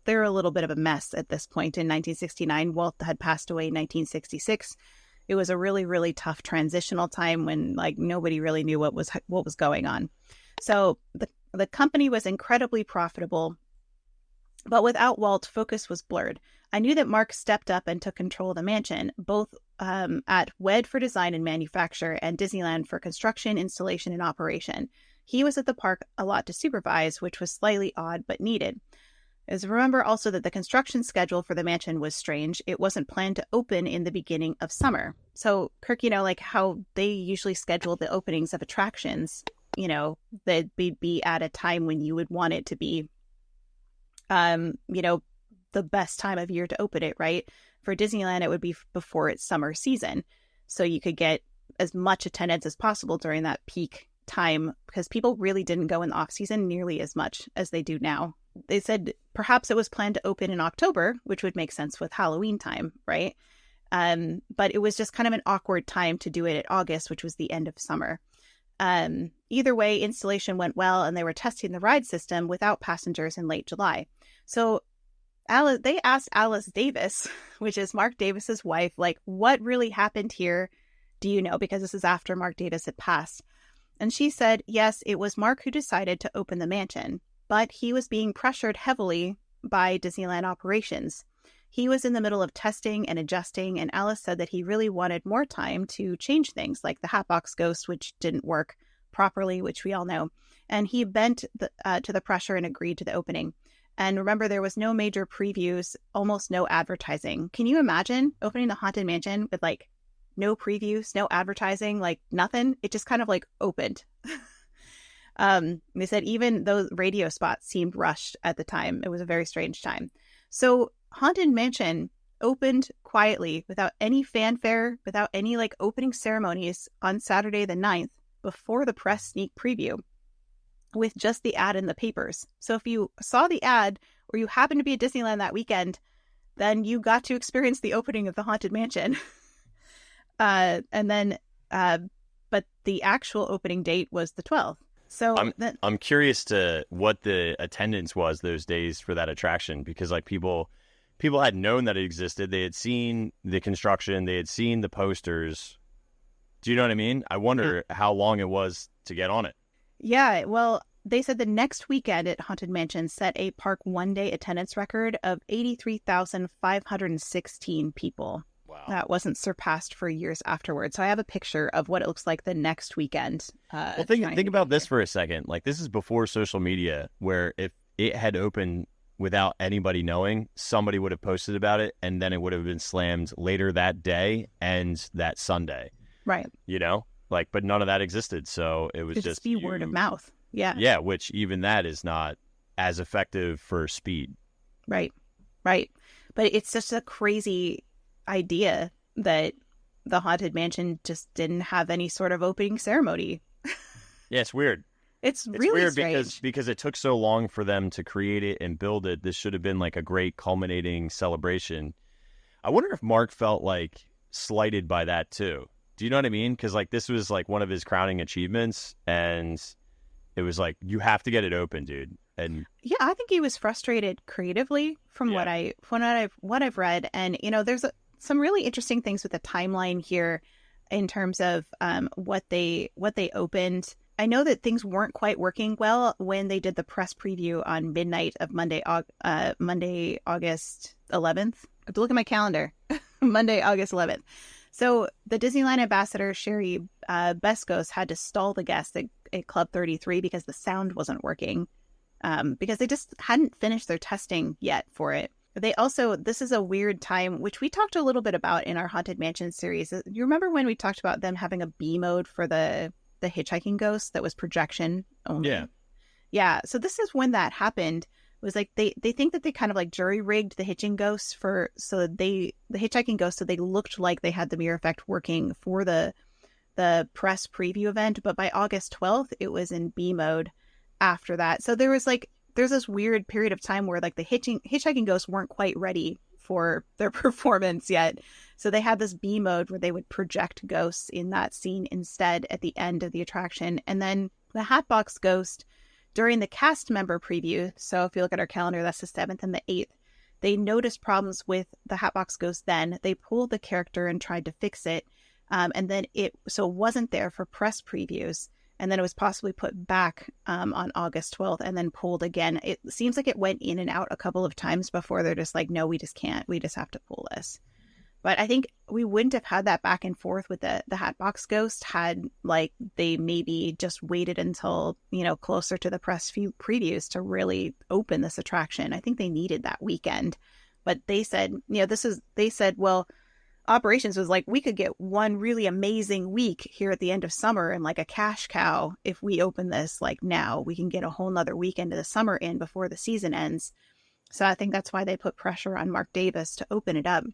a little bit of a mess at this point. In 1969, Walt had passed away in 1966. It was a really, really tough transitional time when like nobody really knew what was going on. So the company was incredibly profitable. But without Walt, focus was blurred. I knew that Mark stepped up and took control of the mansion, both at WED for design and manufacture and Disneyland for construction, installation, and operation. He was at the park a lot to supervise, which was slightly odd but needed. As remember also that the construction schedule for the mansion was strange. It wasn't planned to open in the beginning of summer. So, Kirk, like how they usually schedule the openings of attractions, they'd be at a time when you would want it to be, the best time of year to open it, right? For Disneyland, it would be before its summer season. So you could get as much attendance as possible during that peak time, because people really didn't go in the off season nearly as much as they do now. They said perhaps it was planned to open in October, which would make sense with Halloween time, right? But it was just kind of an awkward time to do it at August, which was the end of summer. Either way, installation went well, and they were testing the ride system without passengers in late July. So they asked Alice Davis, which is Mark Davis's wife, like, what really happened here? Do you know? Because this is after Mark Davis had passed. And she said, yes, it was Mark who decided to open the mansion, but he was being pressured heavily by Disneyland operations. He was in the middle of testing and adjusting, and Alice said that he really wanted more time to change things, like the Hatbox Ghost, which didn't work properly, which we all know. And he bent to the pressure and agreed to the opening. And remember, there was no major previews, almost no advertising. Can you imagine opening the Haunted Mansion with like no previews, no advertising, like nothing? It just kind of like opened. They said even those radio spots seemed rushed at the time. It was a very strange time. So Haunted Mansion opened quietly without any fanfare, without any like opening ceremonies on Saturday the 9th before the press sneak preview, with just the ad in the papers. So if you saw the ad or you happened to be at Disneyland that weekend, then you got to experience the opening of the Haunted Mansion. But the actual opening date was the 12th. So I'm curious to what the attendance was those days for that attraction, because like people had known that it existed. They had seen the construction. They had seen the posters. Do you know what I mean? I wonder how long it was to get on it. Yeah, well, they said the next weekend at Haunted Mansion set a park one-day attendance record of 83,516 people. Wow. That wasn't surpassed for years afterwards. So I have a picture of what it looks like the next weekend. Well, think about this for a second. Like, this is before social media, where if it had opened without anybody knowing, somebody would have posted about it, and then it would have been slammed later that day and that Sunday. Right. But none of that existed. So it was just be word of mouth. Yeah. Yeah, which even that is not as effective for speed. Right. But it's just a crazy idea that the Haunted Mansion just didn't have any sort of opening ceremony. Yeah, it's weird. It's really weird strange. because it took so long for them to create it and build it. This should have been like a great culminating celebration. I wonder if Mark felt like slighted by that too. Do you know what I mean? Because like this was like one of his crowning achievements, and it was like, you have to get it open, dude. And yeah, I think he was frustrated creatively from what I've read, and there's some really interesting things with the timeline here in terms of what they opened. I know that things weren't quite working well when they did the press preview on midnight of Monday, August 11th. I have to look at my calendar. Monday, August 11th. So the Disneyland ambassador, Sherry Bescos, had to stall the guests at Club 33 because the sound wasn't working, because they just hadn't finished their testing yet for it. This is a weird time, which we talked a little bit about in our Haunted Mansion series. You remember when we talked about them having a B mode for the hitchhiking ghost that was projection only? Yeah. Yeah. So this is when that happened. It was like they think that they kind of like jury rigged the hitching ghosts the hitchhiking ghosts, so they looked like they had the mirror effect working for the press preview event, but by August 12th it was in B mode after that. So there's this weird period of time where like the hitchhiking ghosts weren't quite ready for their performance yet. So they had this B mode where they would project ghosts in that scene instead at the end of the attraction. And then the Hatbox Ghost during the cast member preview, so if you look at our calendar, that's the 7th and the 8th, they noticed problems with the Hatbox Ghost then. They pulled the character and tried to fix it. And then it wasn't there for press previews. and then it was possibly put back on August 12th and then pulled again. It seems like it went in and out a couple of times before they're just like, no, we just can't. We just have to pull this. But I think we wouldn't have had that back and forth with the Hatbox Ghost had like they maybe just waited until, closer to the press previews to really open this attraction. I think they needed that weekend. But they said, well, operations was like, we could get one really amazing week here at the end of summer and like a cash cow. If we open this like now, we can get a whole nother weekend of the summer in before the season ends. So I think that's why they put pressure on Mark Davis to open it up.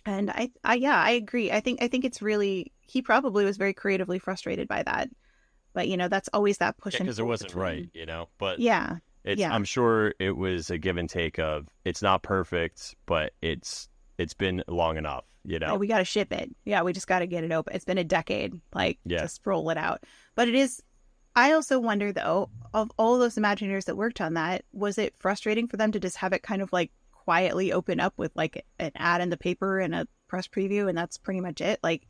And I agree. I think it's really, he probably was very creatively frustrated by that. But, that's always that push. Because it wasn't right, but yeah. I'm sure it was a give and take of, it's not perfect, but it's been long enough, Oh, we got to ship it. Yeah, we just got to get it open. It's been a decade, just roll it out. But it is, I also wonder though, of all those Imagineers that worked on that, was it frustrating for them to just have it kind of like quietly open up with like an ad in the paper and a press preview, and that's pretty much it? Like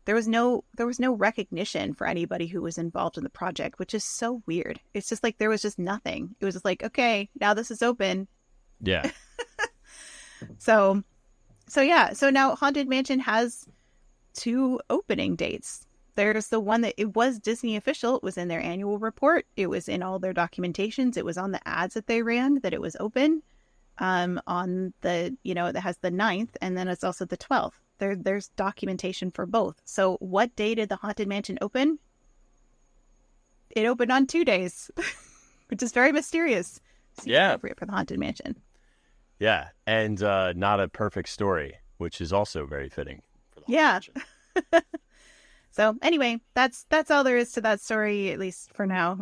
there was no recognition for anybody who was involved in the project, which is so weird. It's just like there was just nothing. It was just like, okay, now this is open. Yeah. So now Haunted Mansion has 2 opening dates. There's the one that it was Disney official. It was in their annual report. It was in all their documentations. It was on the ads that they ran that it was open. On the, it has the 9th, and then it's also the 12th. There's documentation for both. So what day did the Haunted Mansion open? It opened on 2 days, which is very mysterious. Seems appropriate for the Haunted Mansion. Yeah, and not a perfect story, which is also very fitting for the Haunted Mansion. So anyway, that's all there is to that story, at least for now.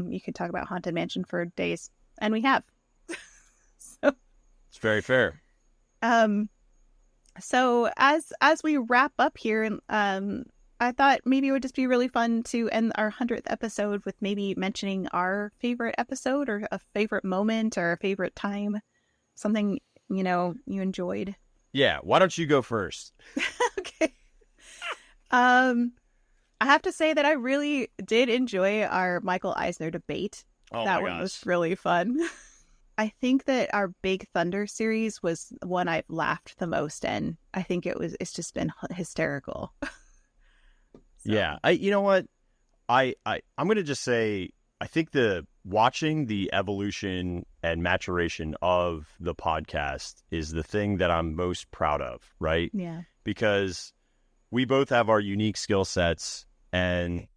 You could talk about Haunted Mansion for days, and we have. So it's very fair. So as we wrap up here, I thought maybe it would just be really fun to end our 100th episode with maybe mentioning our favorite episode or a favorite moment or a favorite time, something, you enjoyed. Yeah. Why don't you go first? Okay. I have to say that I really did enjoy our Michael Eisner debate. Oh, that one was really fun. I think that our Big Thunder series was one I've laughed the most in. I think it's just been hysterical. Yeah. You know what? I'm going to just say, I think watching the evolution and maturation of the podcast is the thing that I'm most proud of, right? Yeah. Because we both have our unique skill sets, and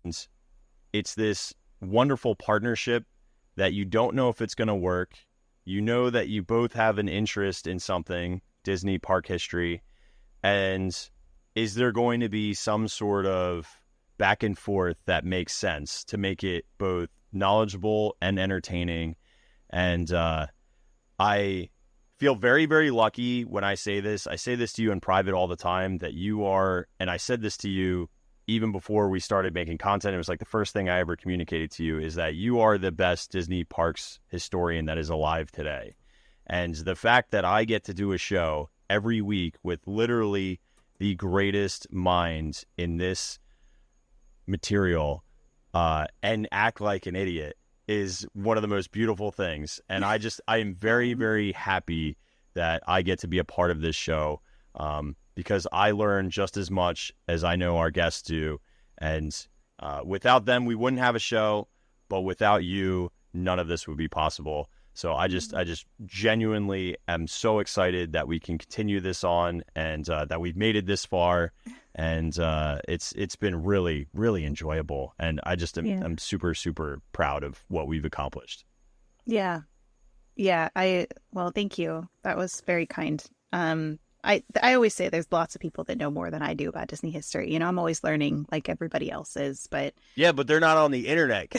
it's this wonderful partnership that you don't know if it's going to work. You know that you both have an interest in something, Disney park history, and is there going to be some sort of back and forth that makes sense to make it both knowledgeable and entertaining? And I feel very, very lucky when I say this. I say this to you in private all the time, that you are, and I said this to you even before we started making content. It was like the first thing I ever communicated to you, is that you are the best Disney parks historian that is alive today. And the fact that I get to do a show every week with literally the greatest minds in this material and act like an idiot is one of the most beautiful things. And I am very, very happy that I get to be a part of this show, because I learn just as much as I know our guests do. And without them, we wouldn't have a show, but without you, none of this would be possible. So I just genuinely am so excited that we can continue this on, and that we've made it this far. And it's been really, really enjoyable. And I'm super, super proud of what we've accomplished. Yeah. Yeah. Well, thank you. That was very kind. I always say there's lots of people that know more than I do about Disney history. I'm always learning like everybody else is, but yeah, but they're not on the internet.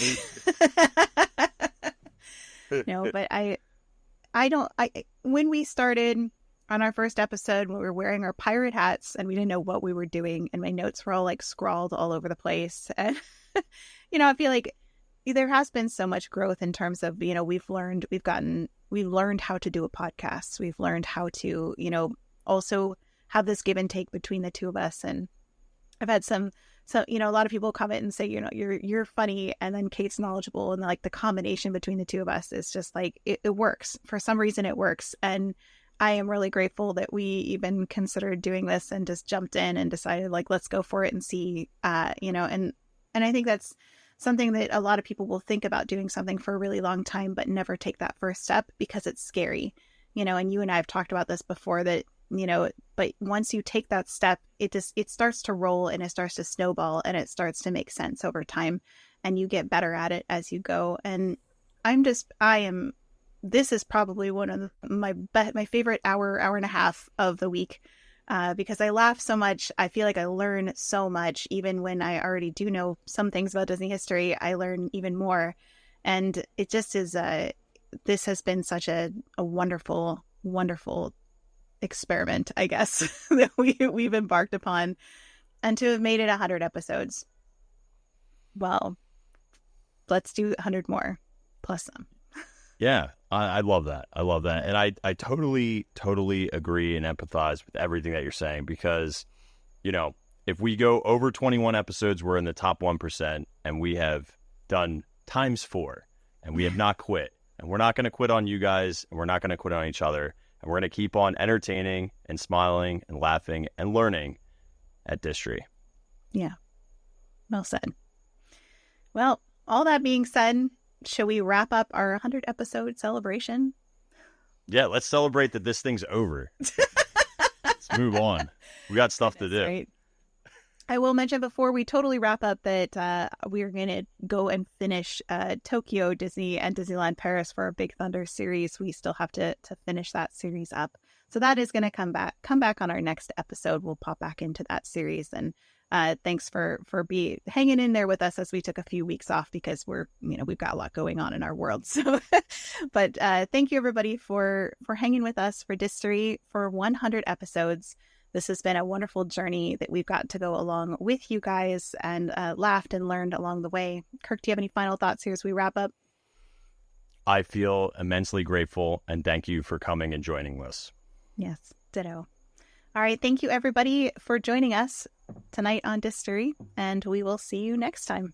No, but when we started on our first episode, we were wearing our pirate hats and we didn't know what we were doing, and my notes were all like scrawled all over the place. And I feel like there has been so much growth in terms of, we've learned how to do a podcast. We've learned how to, also have this give and take between the two of us. And I've had some So, a lot of people comment and say, you're funny, and then Kate's knowledgeable, and like the combination between the two of us is just like, it works. For some reason it works. And I am really grateful that we even considered doing this and just jumped in and decided like, let's go for it and see, and I think that's something that a lot of people will think about doing something for a really long time, but never take that first step because it's scary, and you and I have talked about this before that, but once you take that step, it starts to roll and it starts to snowball and it starts to make sense over time and you get better at it as you go. And this is probably one of my favorite hour and a half of the week, because I laugh so much. I feel like I learn so much. Even when I already do know some things about Disney history, I learn even more. And it just is, this has been such a wonderful, wonderful experiment, I guess, that we've embarked upon. And to have made it 100 episodes, well, let's do 100 more plus some. Yeah, I love that. I love that. And I totally agree and empathize with everything that you're saying because, if we go over 21 episodes, we're in the top 1%, and we have done times 4, and we have not quit. And we're not going to quit on you guys, and we're not going to quit on each other. And we're going to keep on entertaining and smiling and laughing and learning at Distory. Yeah, well said. Well, all that being said, shall we wrap up our 100 episode celebration? Yeah, let's celebrate that this thing's over. Let's move on. We got stuff to do. Right. I will mention before we totally wrap up that we're going to go and finish Tokyo Disney and Disneyland Paris for our Big Thunder series. We still have to finish that series up. So that is going to come back on our next episode. We'll pop back into that series. And thanks for hanging in there with us as we took a few weeks off because we've got a lot going on in our world. So, but thank you everybody for hanging with us for Distory for 100 episodes. This has been a wonderful journey that we've got to go along with you guys and laughed and learned along the way. Kirk, do you have any final thoughts here as we wrap up? I feel immensely grateful and thank you for coming and joining us. Yes, ditto. All right. Thank you, everybody, for joining us tonight on Distory, and we will see you next time.